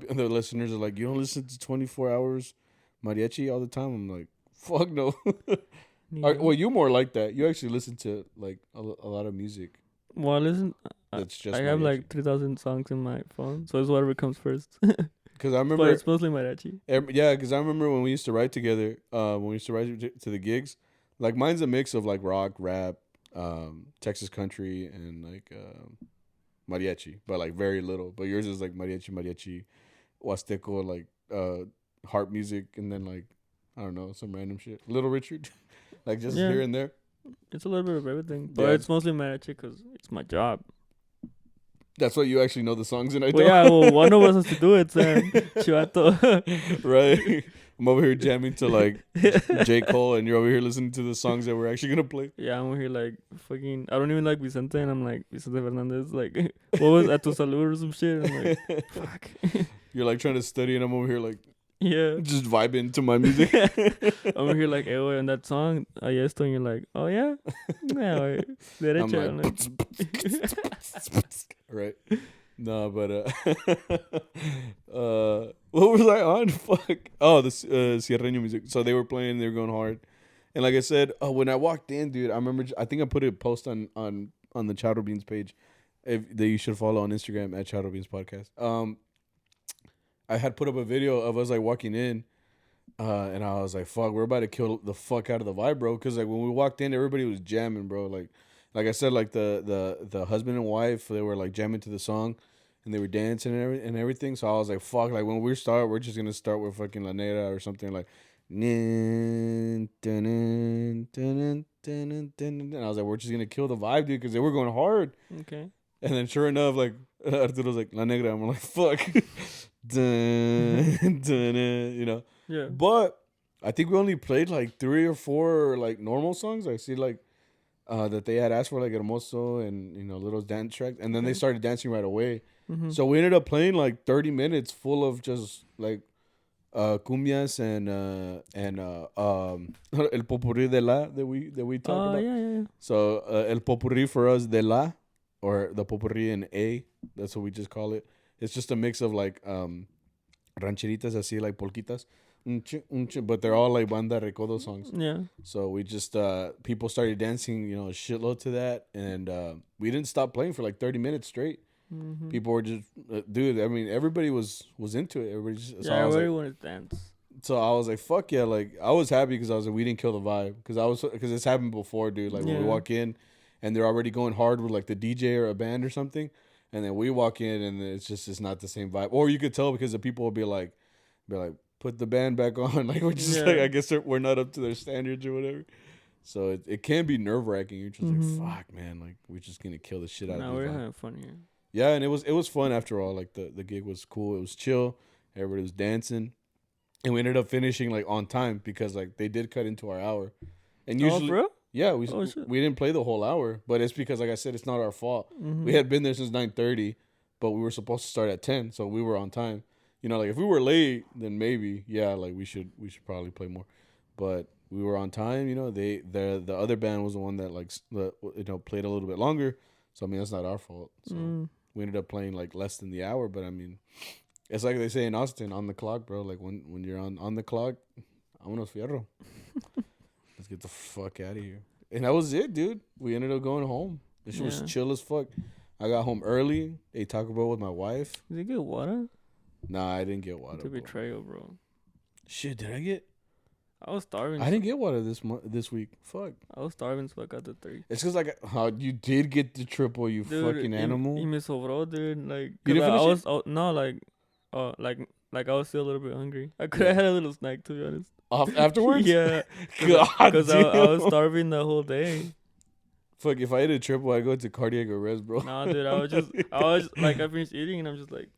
the listeners are like, you don't listen to 24 hours mariachi all the time? I'm like, fuck no. Yeah. Well, you more like that. You actually listen to like a lot of music. Well, listen, That's just I have mariachi. like 3,000 songs in my phone, so it's whatever comes first. Because I remember, but it's mostly mariachi. Yeah, because I remember when we used to write together. When we used to write to the gigs, like mine's a mix of like rock, rap, Texas country, and like mariachi, but like very little. But yours is like mariachi, huasteco, like harp music, and then like I don't know, some random shit. Little Richard, like just here and there. It's a little bit of everything, but it's mostly mariachi because it's my job. That's why you actually know the songs, and I don't. Well, yeah, well, one of us has to do it, son. Chivato. Right. I'm over here jamming to like J. Cole, and you're over here listening to the songs that we're actually gonna play. Yeah, I'm over here like fucking. I don't even like Vicente, and I'm like Vicente Fernandez. Like, what was A Tu Salud or some shit? And I'm like, fuck. You're like trying to study, and I'm over here like, yeah, just vibing to my music. I'm over here like, hey, wait, on that song, yes, and you're like, oh yeah, yeah, wait, derecha. I'm like, right. No, but what was I on? Fuck. Oh, the Sierreño music. So they were playing, they were going hard, and like I said, when I walked in, dude, I remember. I think I put a post on the CharroBeans page, that you should follow on Instagram at CharroBeans Podcast. I had put up a video of us like walking in, and I was like, "Fuck, we're about to kill the fuck out of the vibe, bro." Because like when we walked in, everybody was jamming, bro. Like I said, like the husband and wife, they were like jamming to the song, and they were dancing and everything. So I was like, "Fuck!" Like when we start, we're just gonna start with fucking La Negra or something like. And I was like, we're just gonna kill the vibe, dude, because they were going hard. Okay. And then sure enough, like Arturo's like La Negra. I'm like, fuck. You know. Yeah. But I think we only played like 3 or 4 like normal songs. I see like that they had asked for like Hermoso and you know little dance tracks, and then they started dancing right away. Mm-hmm. So we ended up playing like 30 minutes full of just like cumbias and el popurrí de la that we talk about. Yeah. So el popurrí for us de la, or the popurrí in A, that's what we just call it. It's just a mix of like rancheritas, así like polquitas, but they're all like banda recodo songs. Yeah. So we just people started dancing, you know, a shitload to that, and we didn't stop playing for like 30 minutes straight. Mm-hmm. People were just, dude. I mean, everybody was into it. Everybody just, yeah, everybody wanted to dance. So I was like, fuck yeah! Like I was happy because I was like, we didn't kill the vibe because it's happened before, dude. Like when we walk in, and they're already going hard with like the DJ or a band or something, and then we walk in and it's not the same vibe. Or you could tell because the people will be like, put the band back on. Like we're just like, I guess we're not up to their standards or whatever. So it can be nerve wracking. You're just like, fuck, man. Like we're just gonna kill the shit out of it. No, we're having fun here. Yeah, and it was fun after all. Like the gig was cool. It was chill. Everybody was dancing, and we ended up finishing like on time because like they did cut into our hour. And usually, Yeah, we didn't play the whole hour, but it's because, like I said, it's not our fault. We had been there since 9:30, but we were supposed to start at 10, so we were on time. You know, like if we were late, then maybe like we should probably play more, but we were on time. You know, the other band was the one that played a little bit longer, so I mean that's not our fault. So we ended up playing like less than the hour, but I mean, it's like they say in Austin, on the clock, bro. Like when you're on the clock, vámonos fierro. Let's get the fuck out of here. And that was it, dude. We ended up going home. This shit was chill as fuck. I got home early. Ate Taco Bell with my wife. Did you get water? Nah, I didn't get water. It's a betrayal, bro. Shit, did I get? I was starving. I didn't get water this week. Fuck. I was starving, so I got the 3. It's because like how you did get the triple, you dude, fucking animal. Y me sobró, dude. Like you didn't finish it? No, like I was still a little bit hungry. I could have had a little snack, to be honest. Afterwards? Yeah. Because I was starving the whole day. Fuck, if I ate a triple, I'd go to cardiac arrest, bro. Nah, dude, I was like, I finished eating and I'm just like.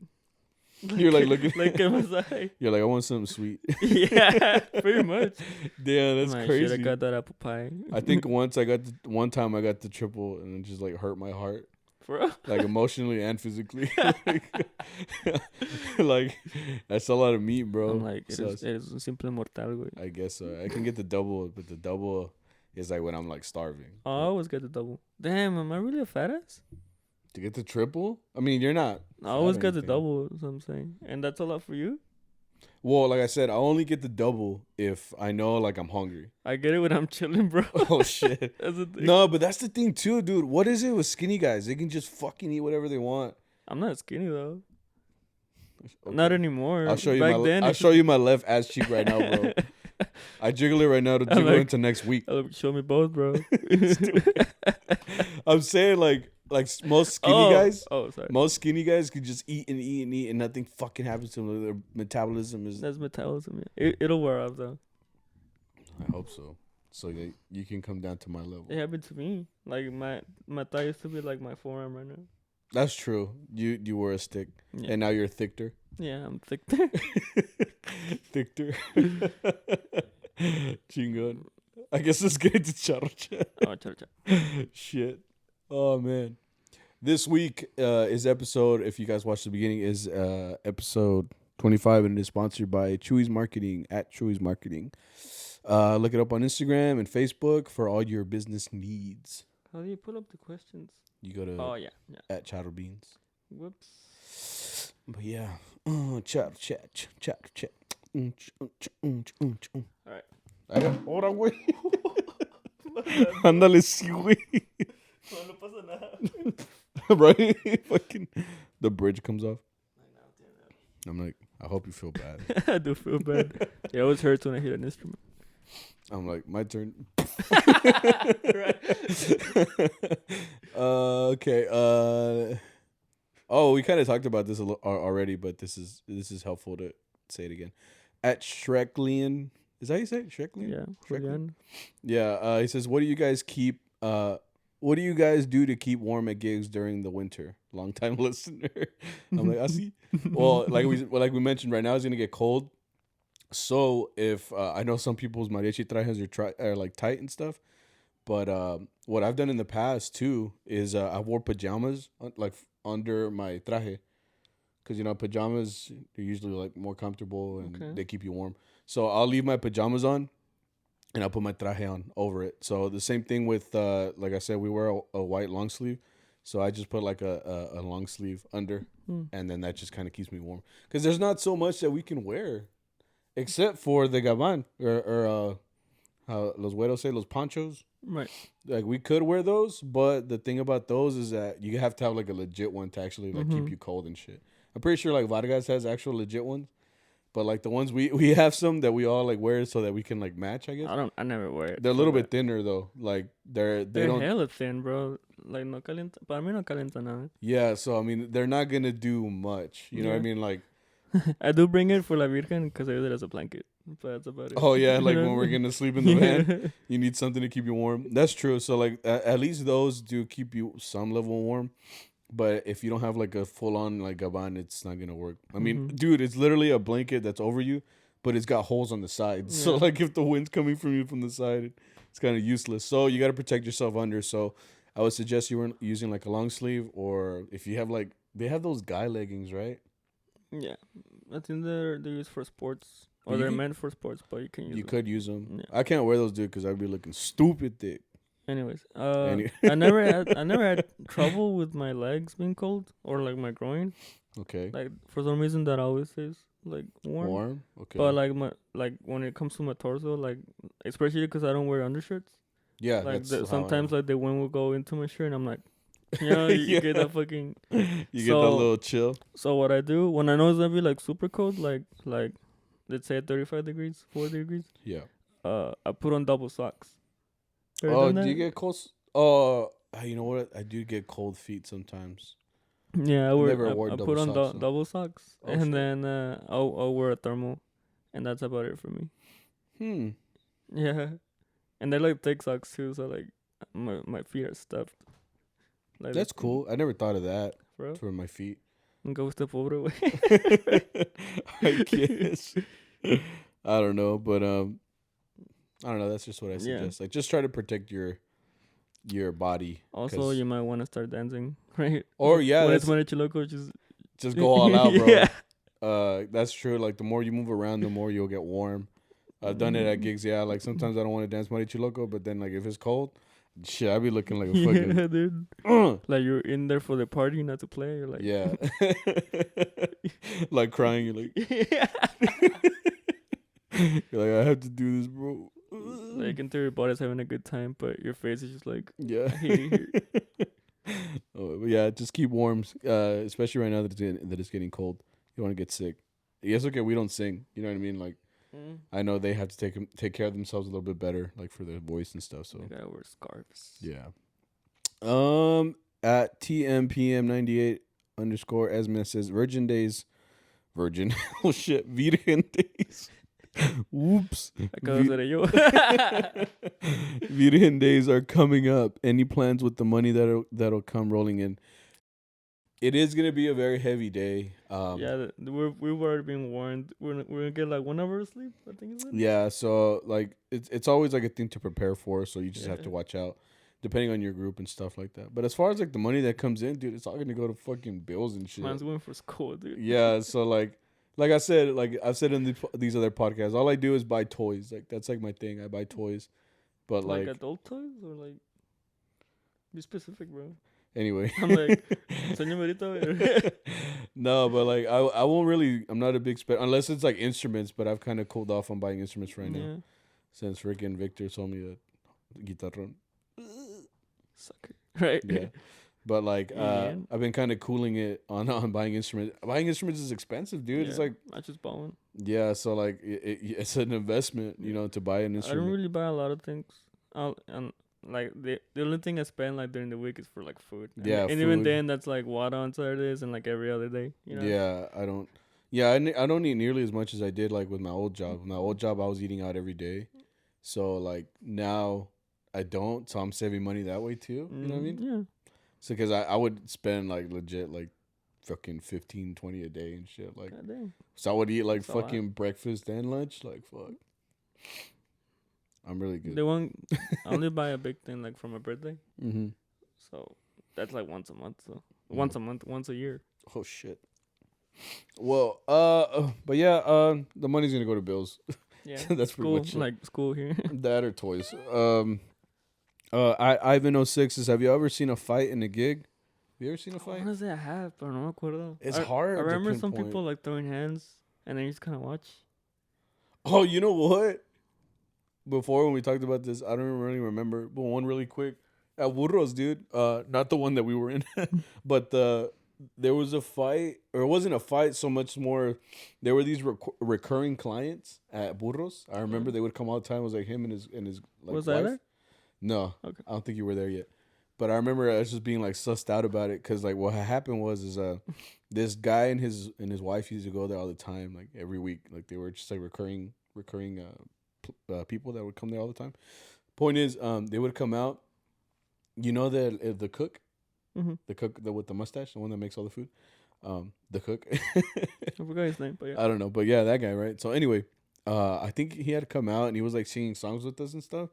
You're like looking. Like at my side. You're like, I want something sweet. Yeah, pretty much. Damn, that's crazy. I got that apple pie. I think one time I got the triple and it just like hurt my heart. For real? Like emotionally and physically. Like that's a lot of meat, bro. I'm like, it is un simple mortal, güey. I guess so. I can get the double, but the double is like when I'm like starving. Oh, I always get the double. Damn, am I really a fat ass? To get the triple? I mean, you're not. I always get the double, is what I'm saying. And that's a lot for you? Well, like I said, I only get the double if I know like I'm hungry. I get it when I'm chilling, bro. Oh, shit. That's the thing. No, but that's the thing, too, dude. What is it with skinny guys? They can just fucking eat whatever they want. I'm not skinny, though. Okay. Not anymore. I'll show you my left ass cheek right now, bro. I jiggle it right now to jiggle into next week. Show me both, bro. I'm saying like most skinny guys. Oh, sorry. Most skinny guys could just eat and eat and eat and nothing fucking happens to them. Their metabolism is. That's metabolism. Yeah. It'll wear off though. I hope so. So that you can come down to my level. It happened to me. Like my thigh used to be like my forearm right now. That's true. You were a stick, and now you're thicker. Yeah, I'm thicker. Thicker. Chingon. I guess let's get into Charro Chat. Oh, Charro Chat. Shit. Oh, man. This week is episode, if you guys watched the beginning, is episode 25, and it is sponsored by Chuy's Marketing, at Chuy's Marketing. Look it up on Instagram and Facebook for all your business needs. How do you pull up the questions? You go to at CharroBeans. Whoops. But yeah. Charro Chat. All right. Ahora, güey. Ándale, sí, güey. No pasa nada. Right? Fucking the bridge comes off. I'm like, I hope you feel bad. I do feel bad. It always hurts when I hit an instrument. I'm like, my turn. Right. Okay. Oh, we kind of talked about this already, but this is helpful to say it again. At Shreklian, is that how you say it? Shreklian? Yeah. Shreklian. Yeah. He says, what do you guys do to keep warm at gigs during the winter? Long time listener. I'm like, I see. Well, like we mentioned, right now it's gonna get cold. So if I know some people's mariachi trajes are like tight and stuff, but what I've done in the past too is I wore pajamas like under my traje, because pajamas are usually like more comfortable and they keep you warm. So I'll leave my pajamas on, and I'll put my traje on over it. So the same thing with like I said, we wear a white long sleeve, so I just put like a long sleeve under, and then that just kind of keeps me warm. Because there's not so much that we can wear. Except for the gabán or how los güeros say, los ponchos. Right. Like we could wear those, but the thing about those is that you have to have like a legit one to actually like keep you cold and shit. I'm pretty sure like Vargas has actual legit ones, but like the ones we have some that we all like wear so that we can like match. I guess. I never wear it. They're a little bit thinner though. Like they're hella thin, bro. Like no calienta. Para mí no calienta nada. Yeah, so I mean they're not gonna do much. You know what I mean? Like. I do bring it for La Virgen because I use it as a blanket. But that's about it. Oh, yeah. Like when we're going to sleep in the van, you need something to keep you warm. That's true. So, like, at least those do keep you some level warm. But if you don't have, like, a full-on, like, gabán, it's not going to work. I mean, dude, it's literally a blanket that's over you, but it's got holes on the sides. Yeah. So, like, if the wind's coming from you from the side, it's kind of useless. So you got to protect yourself under. So I would suggest you weren't using like a long sleeve, or if you have like they have those guy leggings, right? Yeah, I think they're used for sports, or But you they're could, meant for sports, but you can use you them. could use them. Yeah. I can't wear those, dude, because I'd be looking stupid thick. Anyways, Any- I never had trouble with my legs being cold or like my groin. Okay. Like for some reason that always stays like warm. Warm. Okay. But like when it comes to my torso, like especially because I don't wear undershirts. Yeah. Like That's how sometimes like the wind will go into my shirt, and I'm like, you know, you get that fucking. You get that little chill. So what I do when I know it's gonna be like super cold, like let's say 35 degrees, 40 degrees. Yeah. I put on double socks. Oh, do you get cold? Oh, you know what? I do get cold feet sometimes. Yeah, I put on socks, double socks, Oh, and shit. then I'll wear a thermal, and that's about it for me. Yeah, and they're like thick socks too, so like my feet are stuffed. Like That's cool. I never thought of that bro. for my feet. Go step over way. I guess. I don't know, but I don't know. That's just what I suggest. Like, just try to protect your body. Also, you might want to start dancing, right? Or yeah, when it's Mariachi loco, just go all out, bro. Yeah. That's true. Like, the more you move around, the more you'll get warm. I've done it at gigs. Yeah, like sometimes I don't want to dance Mariachi loco, but then like if it's cold, shit, I'd be looking like a fucking dude. Like you're in there for the party, not to play. You're like, yeah, like crying. You're like, you're like, I have to do this, bro. Like into your body's having a good time, but your face is just like, Yeah. I hate it here. Oh, but yeah, just keep warm, especially right now that it's getting cold. You don't want to get sick. Yes, okay, we don't sing. You know what I mean? Like, I know they have to take care of themselves a little bit better, like for their voice and stuff. So they gotta wear scarves. yeah. At TMPM98 _ Esme says Virgin. Oh shit, Virgen days. Whoops. Virgen days are coming up. Any plans with the money that'll come rolling in? It is gonna be a very heavy day. Yeah, we've already been warned. We're gonna get like 1 hour of sleep, I think it's. Yeah, so like it's always like a thing to prepare for. So you just have to watch out, depending on your group and stuff like that. But as far as like the money that comes in, dude, it's all gonna go to fucking bills and shit. Mine's going for school, dude. Yeah, so like I said, like I've said in these other podcasts, all I do is buy toys. Like that's like my thing. I buy toys, but like adult toys or like be specific, bro. Anyway, I'm like, señorita. No, but like I won't really. I'm not a big unless it's like instruments. But I've kind of cooled off on buying instruments right now since freaking Victor told me that guitarron. Sucker, right? Yeah, but like I've been kind of cooling it on buying instruments. Buying instruments is expensive, dude. Yeah, it's like I just bought one. Yeah, so like it's an investment, you know, to buy an instrument. I don't really buy a lot of things. Like the only thing I spend like during the week is for like food. And even then that's like water on Saturdays and like every other day. You know? Yeah, I don't. Yeah, I don't eat nearly as much as I did like with my old job. With my old job, I was eating out every day, so like now I don't. So I'm saving money that way too. You know what I mean? Yeah. So because I would spend like legit like fucking 15, 20 a day and shit. Like, so I would eat like fucking breakfast and lunch. Like fuck. I'm really good. I only buy a big thing like for my birthday. So that's like once a month. So once a month, once a year. Oh shit. Well, but yeah, the money's gonna go to bills. Yeah, that's pretty much it. Like school here. That or toys. Ivan 06 says, have you ever seen a fight in a gig? Have you ever seen a fight? Honestly, I have, but no me acuerdo. It's hard. I remember some people like throwing hands, and then you just kind of watch. Oh, you know what? Before when we talked about this, I don't really remember, but one really quick at Burros, dude. Not the one that we were in, but there was a fight, or it wasn't a fight so much more. There were these recurring clients at Burros. I remember they would come all the time. It was like him and his like, was wife. I there? No, okay. I don't think you were there yet. But I remember I was just being like sussed out about it because like what happened was this guy and his wife used to go there all the time, like every week. Like they were just like recurring people that would come there all the time. Point is, they would come out. You know the cook, the cook with the mustache, the one that makes all the food, the cook. I forgot his name, but yeah. I don't know, but yeah, that guy, right? So anyway, I think he had to come out and he was like singing songs with us and stuff.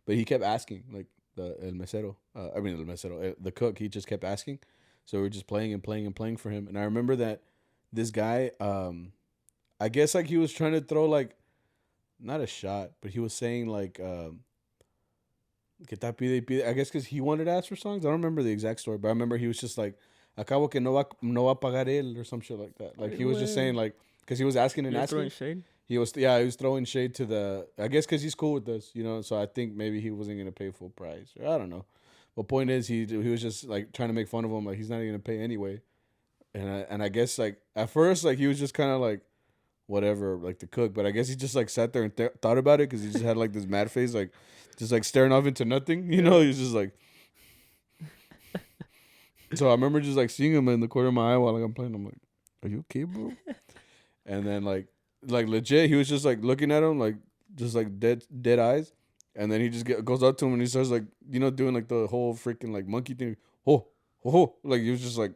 but he kept asking, like el mesero. The cook. He just kept asking, so we were just playing and playing and playing for him. And I remember that this guy, I guess like he was trying to throw like, not a shot, but he was saying like, que ta pide, pide. I guess because he wanted to ask for songs. I don't remember the exact story, but I remember he was just like, acabo que no va a pagar él or some shit like that. Like he was just saying like, because he was asking and asking. Throwing shade? He was throwing shade to the, I guess because he's cool with us, you know. So I think maybe he wasn't gonna pay full price. Or I don't know. But point is, he was just like trying to make fun of him, like he's not even gonna pay anyway. And I guess like at first like he was just kind of like whatever, like the cook. But I guess he just like sat there and thought about it because he just had like this mad face, like just like staring off into nothing, you know. He's just like. So I remember just like seeing him in the corner of my eye while like, I'm playing. I'm like, "Are you okay, bro?" And then like legit, he was just like looking at him like just like dead eyes, and then he just goes up to him and he starts like, you know, doing like the whole freaking like monkey thing. Oh, like he was just like,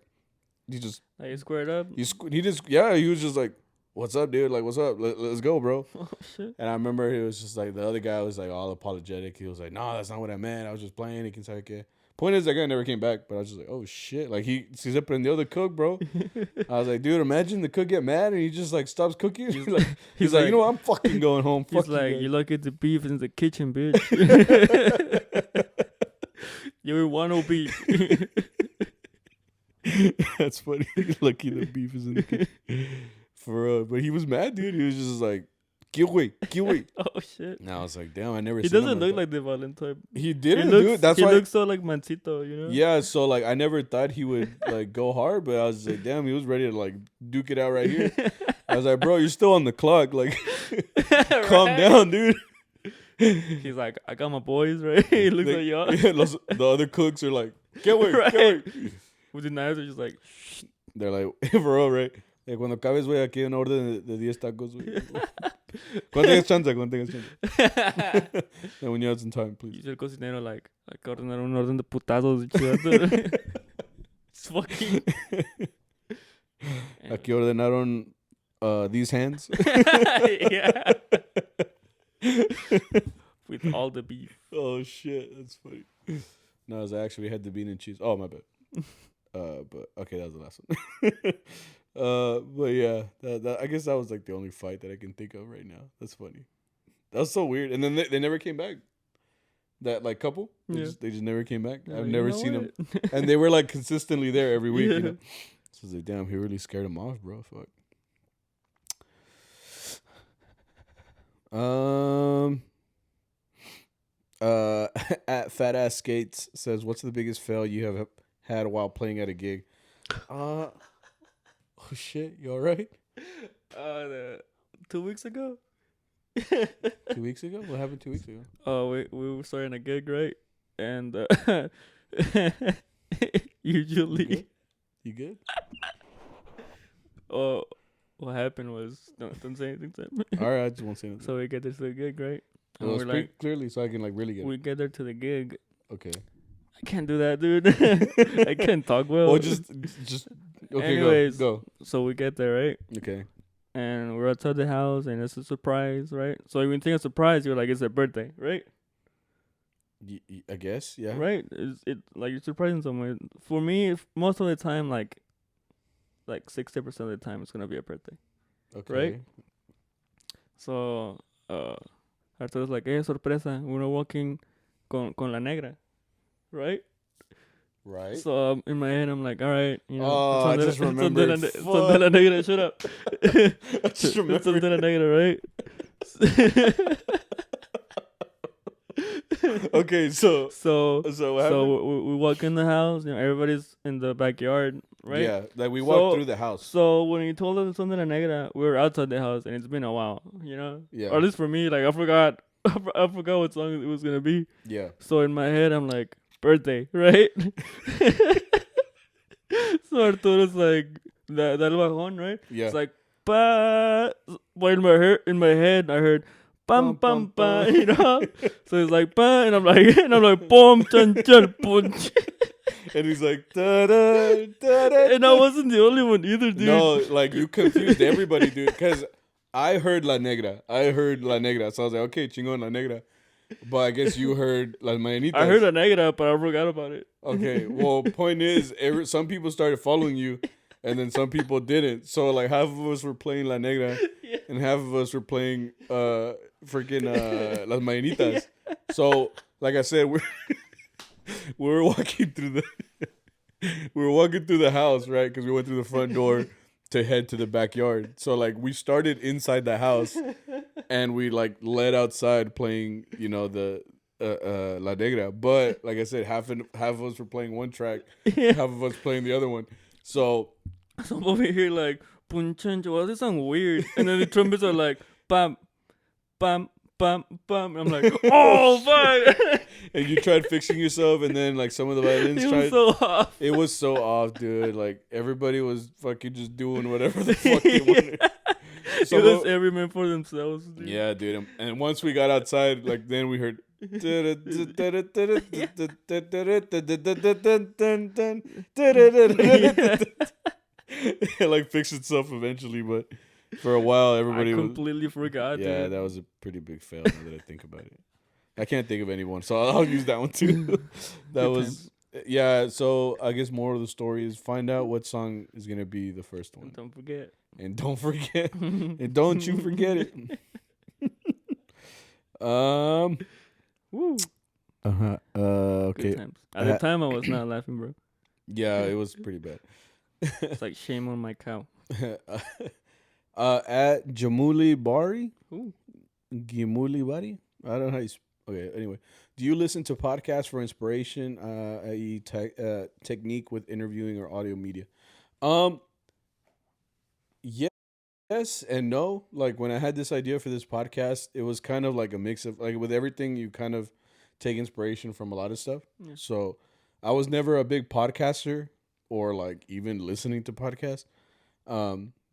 he just like squared up. He was just like, "What's up, dude? Like, what's up? Let's go, bro." Oh shit! And I remember he was just like, the other guy was like all apologetic. He was like, "No, that's not what I meant. I was just playing. He can say okay." Point is, that guy never came back, but I was just like, "Oh shit!" Like he se prendió the cook, bro. I was like, "Dude, imagine the cook get mad and he just like stops cooking." He's like, "You know what? I'm fucking going home." He's like, "You look at the beef in the kitchen, bitch. You want no beef." That's funny. Lucky the beef is in the kitchen. For real. But he was mad, dude. He was just like, Kiwi. Oh shit! And I was like, damn, I never. He seen doesn't him look like the violent type. He didn't, dude. That's he why looks so like Mancito, you know. Yeah, so like I never thought he would like go hard, but I was like, damn, he was ready to like duke it out right here. I was like, bro, you're still on the clock, like, calm down, dude. He's like, I got my boys, right? He looks like y'all. Yeah, the other cooks are like, get away, get away. With the knives, they're just like, shh. They're like, for real, right? Like, cuando cabes, güey, aquí en orden de 10 tacos, güey. Cuando tengas chance. And when you have some time, please. Dice el cocinero, like ordenar un orden de putazos. It's fucking. Aquí ordenaron these hands. Yeah. With all the beef. Oh, shit. That's funny. No, it was actually had the bean and cheese. Oh, my bad. But okay, that was the last one. But yeah, that I guess that was like the only fight that I can think of right now. That's funny. That was so weird. And then they never came back. That like couple, they just never came back. I've never seen them, and they were like consistently there every week. You know? So I was like, damn, he really scared him off, bro. Fuck. At Fat Ass Skates says, "What's the biggest fail you have had while playing at a gig?" Oh shit, you all right? 2 weeks ago. 2 weeks ago? What happened 2 weeks ago? Oh, we were starting a gig, right? And usually, you good? Oh, what happened was don't say anything to me. All right, I just won't say anything. So we get there to the gig, right? Well, we're like clearly, so I can like really get. We get there to the gig. Okay. I can't do that, dude. I can't talk well. Well, just okay. Anyways, go. So we get there, right? Okay. And we're outside the house, and it's a surprise, right? So when you think of surprise, you're like, it's their birthday, right? I guess, yeah. Right? It like you're surprising someone. For me, most of the time, like 60% of the time, it's gonna be a birthday. Okay. Right? So, Arturo's like, sorpresa, we're walking con la negra, right? Right. So in my head, I'm like, all right, you know. Oh, I just remembered. Son de la negra, shut up. I just remembered. Son de la negra, right? Okay, so we walk in the house. You know, everybody's in the backyard, right? Yeah, like we walked through the house. So when you told us Son de la negra, we were outside the house, and it's been a while, you know. Yeah. Or at least for me, like I forgot what song it was gonna be. Yeah. So in my head, I'm like, birthday, right? So Arturo's like, that bajón, right? Yeah. It's like, pa. But in my head, I heard, pam, pam, pam, you know? So it's like, pa, and I'm like, pom, chan, chan, punch. And he's like, da da da da. And I wasn't the only one either, dude. No, like you confused everybody, dude. Because I heard La Negra. So I was like, okay, chingon La Negra. But I guess you heard Las Mañanitas. I heard La Negra, but I forgot about it. Okay, well, point is, some people started following you, and then some people didn't. So, like, half of us were playing La Negra, and half of us were playing freaking Las Mañanitas. Yeah. So, like I said, we were walking through the house, right? Because we went through the front door to head to the backyard. So, like, we started inside the house, and we like led outside playing, the La Negra. But like I said, half of us were playing one track, half of us playing the other one. So I'm over here like, Punchancho, well, this sounds weird. And then the trumpets are like, bam, bam, bam, bam. I'm like, oh, fuck. And you tried fixing yourself, and then like some of the violins tried. It was so off. It was so off, dude. Like everybody was fucking just doing whatever the fuck they wanted. It was every man for themselves, dude. Yeah, dude. And once we got outside, like then we heard. It like fixed itself eventually, but for a while everybody completely forgot. Yeah, dude. that was a pretty big fail now that I think about it. I can't think of anyone, so I'll use that one too. That was yeah. So I guess more of the story is find out what song is gonna be the first one. And don't forget. And don't forget. And don't you forget it. Woo. Okay. At the time, I was not laughing, bro. Yeah, it was pretty bad. It's like shame on my cow. At Jamuli Bari. Ooh. Gimuli Bari. I don't know how you. Okay. Anyway, do you listen to podcasts for inspiration, i.e., technique with interviewing or audio media? Yes and no. Like when I had this idea for this podcast, it was kind of like a mix of like with everything you kind of take inspiration from a lot of stuff. Yeah. So I was never a big podcaster or like even listening to podcasts.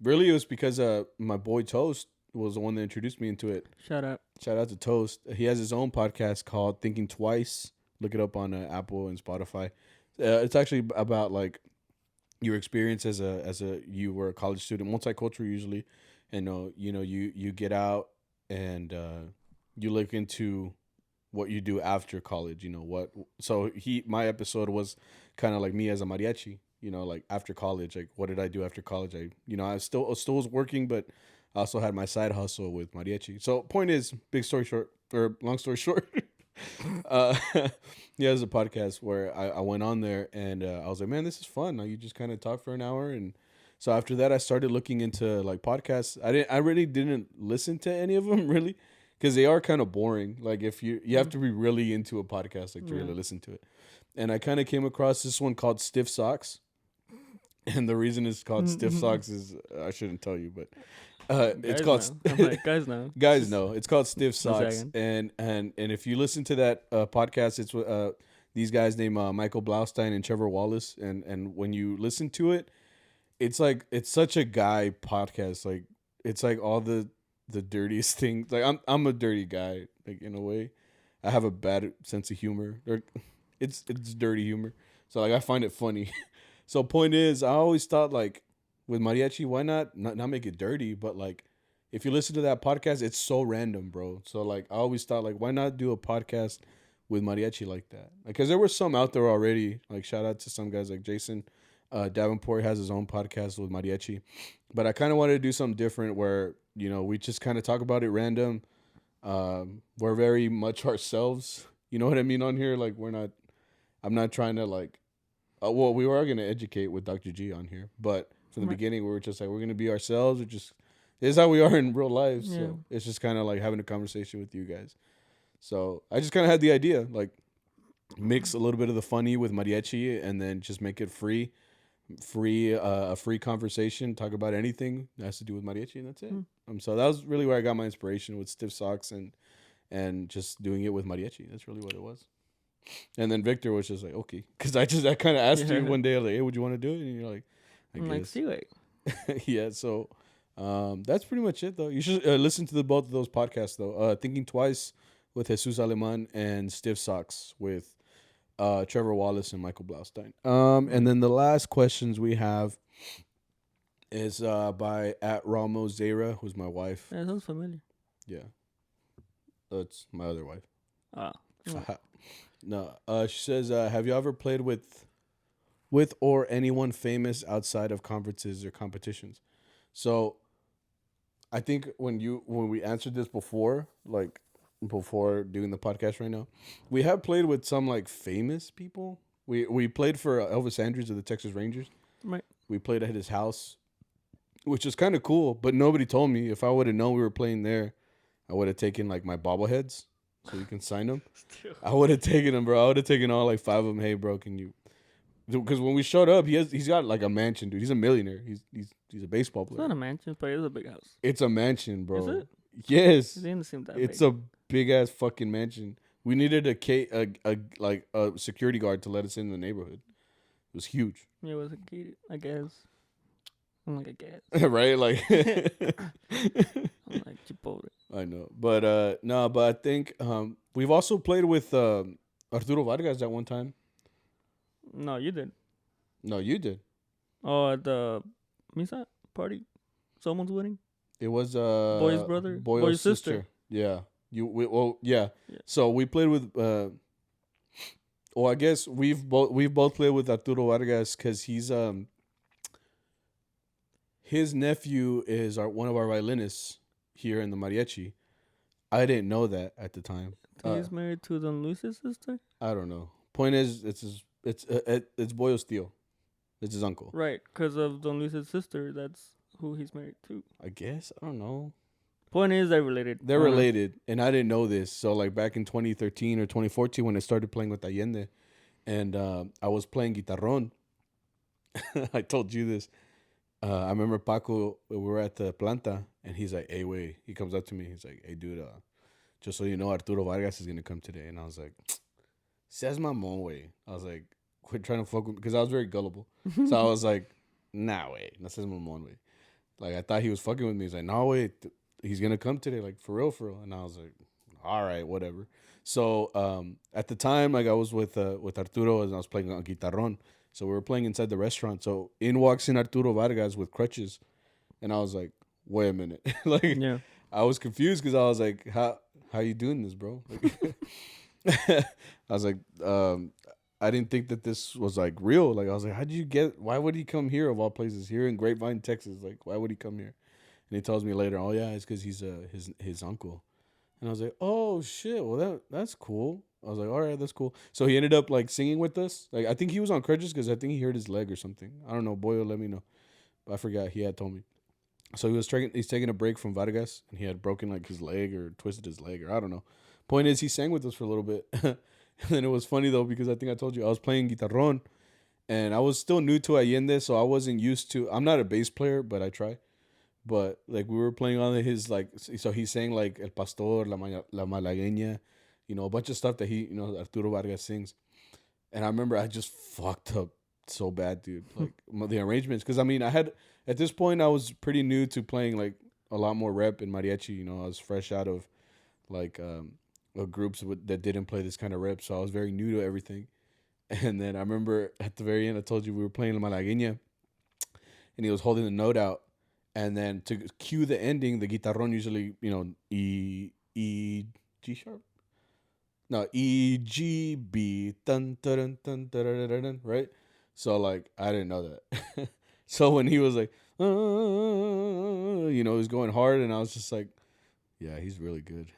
Really it was because my boy Toast was the one that introduced me into it. Shout out to Toast. He has his own podcast called Thinking Twice. Look it up on Apple and Spotify. It's actually about like your experience as you were a college student, multicultural usually, and you get out and you look into what you do after college. So my episode was kind of like me as a mariachi. Like after college, like what did I do after college? I still was working, but I also had my side hustle with mariachi. So point is, long story short. He has a podcast where I went on there and I was like, man, this is fun. You just kind of talk for an hour. And so after that, I started looking into like podcasts. I really didn't listen to any of them really, because they are kind of boring. Like if you have to be really into a podcast like to really listen to it. And I kind of came across this one called Stiff Socks. And the reason it's called Stiff Socks is I shouldn't tell you, but it's called guys know. Guys know. It's called Stiff Socks. And if you listen to that podcast, it's these guys named Michael Blaustein and Trevor Wallace. And when you listen to it, it's like it's such a guy podcast. Like it's like all the dirtiest things. Like I'm a dirty guy, like in a way. I have a bad sense of humor. It's dirty humor. So like I find it funny. So point is, I always thought like with mariachi, why not make it dirty? But like, if you listen to that podcast, it's so random, bro. So like, I always thought like, why not do a podcast with mariachi like that? Because there were some out there already. Like shout out to some guys like Jason Davenport has his own podcast with mariachi. But I kind of wanted to do something different where we just kind of talk about it random. We're very much ourselves. You know what I mean on here? Like I'm not trying to like. Well, we were going to educate with Dr. G on here, but from the beginning, we were just like, we're going to be ourselves. This is how we are in real life. Yeah. So it's just kind of like having a conversation with you guys. So I just kind of had the idea, like mix a little bit of the funny with mariachi and then just make it a free conversation. Talk about anything that has to do with mariachi, and that's it. So that was really where I got my inspiration with Stiff Socks and just doing it with mariachi. That's really what it was. And then Victor was just like, okay. Because I kind of asked you one day, I was like, hey, would you want to do it? And you're like, I guess. Like, see it. Yeah, so that's pretty much it, though. You should listen to both of those podcasts, though. Thinking Twice with Jesus Aleman and Stiff Socks with Trevor Wallace and Michael Blaustein. And then the last questions we have is by @Ramos Zara, who's my wife. Yeah, that sounds familiar. Yeah. That's my other wife. Ah. No. She says, have you ever played with or anyone famous outside of conferences or competitions? So I think when we answered this before, like before doing the podcast right now, we have played with some like famous people. We played for Elvis Andrews of the Texas Rangers. Right. We played at his house, which is kind of cool. But nobody told me. If I would have known we were playing there, I would have taken like my bobbleheads so you can sign them. I would have taken them, bro. I would have taken all like 5 of them. Hey, bro, can you? Because when we showed up, he's got like a mansion, dude. He's a millionaire. He's a baseball player. It's not a mansion, but it's a big house. It's a mansion, bro. Is it? Yes. It didn't seem that it's big. a big ass fucking mansion. We needed a security guard to let us in the neighborhood. It was huge. Yeah, it was a gated, I guess. I'm like, I guess. Right? Like I'm like, Chipotle. I know. But no, but I think we've also played with Arturo Vargas at one time. No, you did. No, you did. Oh, at the Misa party? Someone's wedding? It was Boy's brother? Boy's sister. Yeah. Yeah. So we played with well, I guess we've both played with Arturo Vargas because he's his nephew is one of our violinists here in the Mariachi. I didn't know that at the time. He's married to Don Luis's sister? I don't know. Point is, it's Boyo's tío. It's his uncle. Right, because of Don Luis's sister. That's who he's married to. I guess. I don't know. Point is, they're related. They're related, and I didn't know this. So, like, back in 2013 or 2014 when I started playing with Allende, and I was playing guitarrón. I told you this. I remember Paco, we were at the planta, and he's like, hey, wait. He comes up to me. He's like, hey, dude, just so you know, Arturo Vargas is going to come today. And I was like, says my mom way. I was like, quit trying to fuck with me, because I was very gullible. So I was like, nah, wait. No says my mom way. Like, I thought he was fucking with me. He's like, no, wait. He's going to come today, like, for real. And I was like, all right, whatever. So at the time, like, I was with Arturo, and I was playing on guitarrón. So we were playing inside the restaurant. So in walks in Arturo Vargas with crutches. And I was like, wait a minute. Like, yeah. I was confused because I was like, how you doing this, bro? Like, I was like, I didn't think that this was like real. Like, I was like, why would he come here of all places? Here in Grapevine, Texas. Like, why would he come here? And he tells me later, oh yeah, it's because he's his uncle. And I was like, oh shit, well that's cool. I was like, all right, that's cool. So he ended up like singing with us. Like, I think he was on crutches because I think he hurt his leg or something. I don't know. Boyo, let me know. But I forgot. He had told me. So he's taking a break from Vargas, and he had broken like his leg or twisted his leg, or I don't know. Point is, he sang with us for a little bit. And then it was funny though, because I think I told you I was playing guitarrón, and I was still new to Allende, so I wasn't used to. I'm not a bass player, but I try. But like we were playing on his like, so he sang like El Pastor, La Malagueña, you know, a bunch of stuff that Arturo Vargas sings. And I remember I just fucked up so bad, dude. Like the arrangements, because I mean, at this point I was pretty new to playing like a lot more rep in mariachi. You know, I was fresh out of like groups that didn't play this kind of rep, so I was very new to everything. And then I remember at the very end, I told you we were playing La Malagueña, and he was holding the note out. And then to cue the ending, the guitarrón usually, you know, E, G sharp? No, E, G, B, dun, dun, dun, dun, dun, dun, dun, right? So, like, I didn't know that. So when he was like, you know, he was going hard, and I was just like, yeah, he's really good.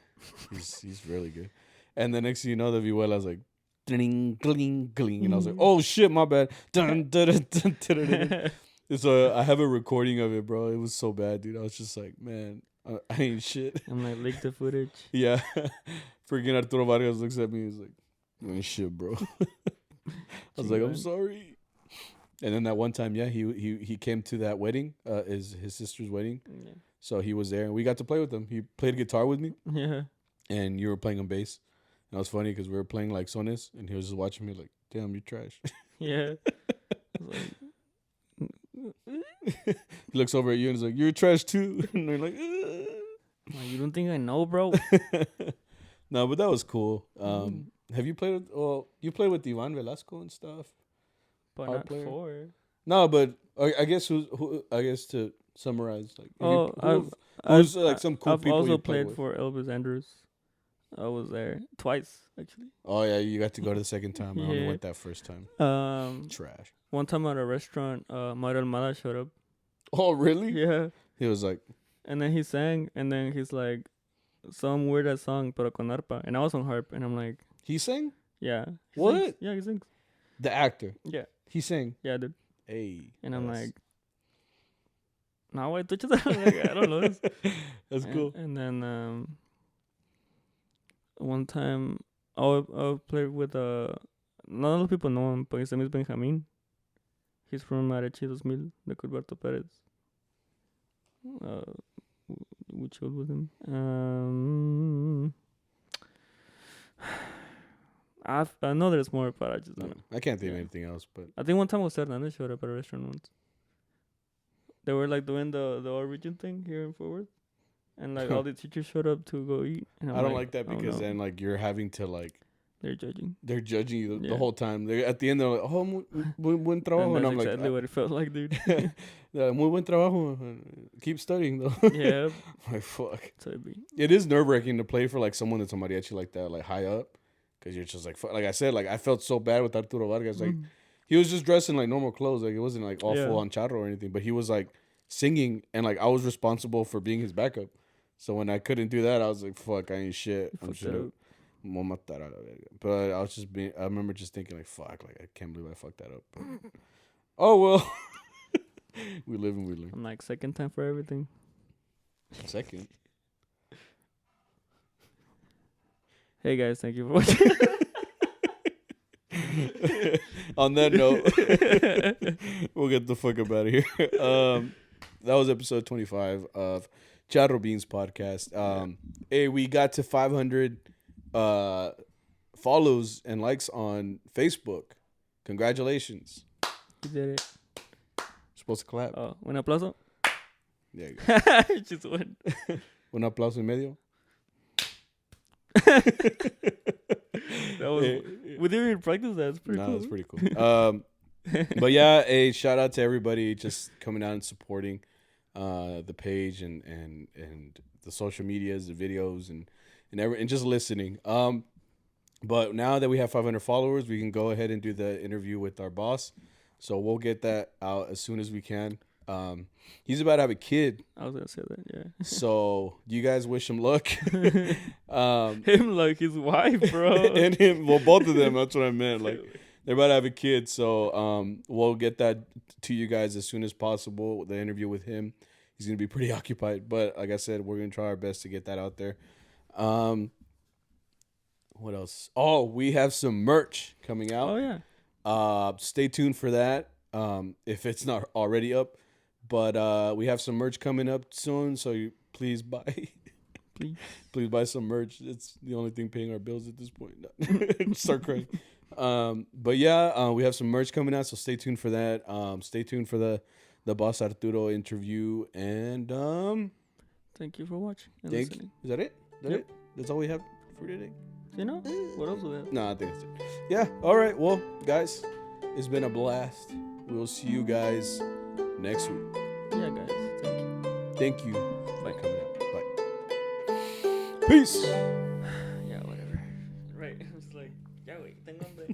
He's really good. And the next thing you know, the vihuela was like, gling, gling, gling. And I was like, oh, shit, my bad. Dun, dun, dun, dun, dun, dun, dun. So I have a recording of it, bro. It was so bad, dude. I was just like, man, I ain't shit. I'm like, leak the footage. Yeah. Freaking Arturo Vargas looks at me. He's like, you ain't shit, bro. I was like, I'm sorry. And then that one time, yeah, he came to that wedding, his sister's wedding. Yeah. So he was there, and we got to play with him. He played guitar with me. Yeah. And you were playing on bass. And it was funny because we were playing like sones, and he was just watching me like, damn, you trash. Yeah. I was like, he looks over at you and is like, you're trash too. And they're like, you don't think I know, bro? No, but that was cool. Have you played with, you played with Ivan Velasco and stuff? But not for. No, but I guess who I guess to summarize, like, I've like some cool people also you played with? for Elvis Andrews. I was there twice actually. Oh yeah, you got to go to the second time. I only Yeah. went that first time. Trash. One time at a restaurant, Mario Almada showed up. Oh really? Yeah. He was like, And then he sang, and then he's like, some weird ass song, pero con arpa, and I was on harp, and I'm like, he sang? yeah. What? Sings. Yeah, he sings. The actor. Yeah. He sang. Yeah, dude. Hey. And I'm like, now I touch that. Like, I don't know this. That's cool. And then one time I'll play with not a lot of people know him, but his name is Benjamin. He's from Mariachi 2000, the Curberto Perez. We chilled with him. I know there's more, but I just don't know. I can't think of anything else. But I think one time Jose Hernandez showed up at a restaurant once. They were like doing the origin thing here in Fort Worth, and like all the teachers showed up to go eat. And I don't like that because then like you're having to like they're judging. They're judging you the whole time. They at the end they're like, "Oh, muy buen trabajo," and I'm like, exactly what it felt like, dude. Yeah, muy buen trabajo. Keep studying though. Yeah. I'm like fuck. So it is nerve wracking to play for like someone that's a mariachi like that, like high up, because you're just like like I said, like I felt so bad with Arturo Vargas. Like he was just dressed in like normal clothes, like it wasn't like all full on charro or anything, but he was like singing, and like I was responsible for being his backup. So when I couldn't do that, I was like, fuck, I ain't shit. I'm shit. But I was just I remember just thinking like, fuck, like I can't believe I fucked that up. But, oh well. We live and we learn. I'm like, second time for everything. Second. Hey guys, thank you for watching. On that note, we'll get the fuck up out of here. That was episode 25 of CharroBeans podcast. Hey, we got to 500 follows and likes on Facebook. Congratulations. You did it. Supposed to clap. Oh, un aplauso. There you go. Just went. Un aplauso en medio. That was. We didn't even practice that. It's pretty cool. That's pretty cool. But yeah, a shout out to everybody just coming out and supporting the page and the social medias, the videos, and just listening. But now that we have 500 followers, we can go ahead and do the interview with our boss. So we'll get that out as soon as we can. He's about to have a kid. I was gonna say that, yeah. So you guys wish him luck. Him like his wife, bro. And him, well, both of them. That's what I meant. Like they're about to have a kid. So we'll get that to you guys as soon as possible. The interview with him. He's gonna be pretty occupied, but like I said, we're gonna try our best to get that out there. What else? Oh, we have some merch coming out. Oh yeah. Stay tuned for that. If it's not already up, but we have some merch coming up soon, so please buy. Please buy some merch. It's the only thing paying our bills at this point. Start crying. But yeah, we have some merch coming out, so stay tuned for that. Stay tuned for the Boss Arturo interview, and thank you for watching and is that it? Yep. That's all we have for today. You know what else do we have? No, I think that's it. Yeah. All right. Well, guys, it's been a blast. We'll see you guys next week. Yeah, guys. Thank you for coming out. Bye. Peace. Yeah, whatever. Right. It's like, yeah, wait, tengo hambre.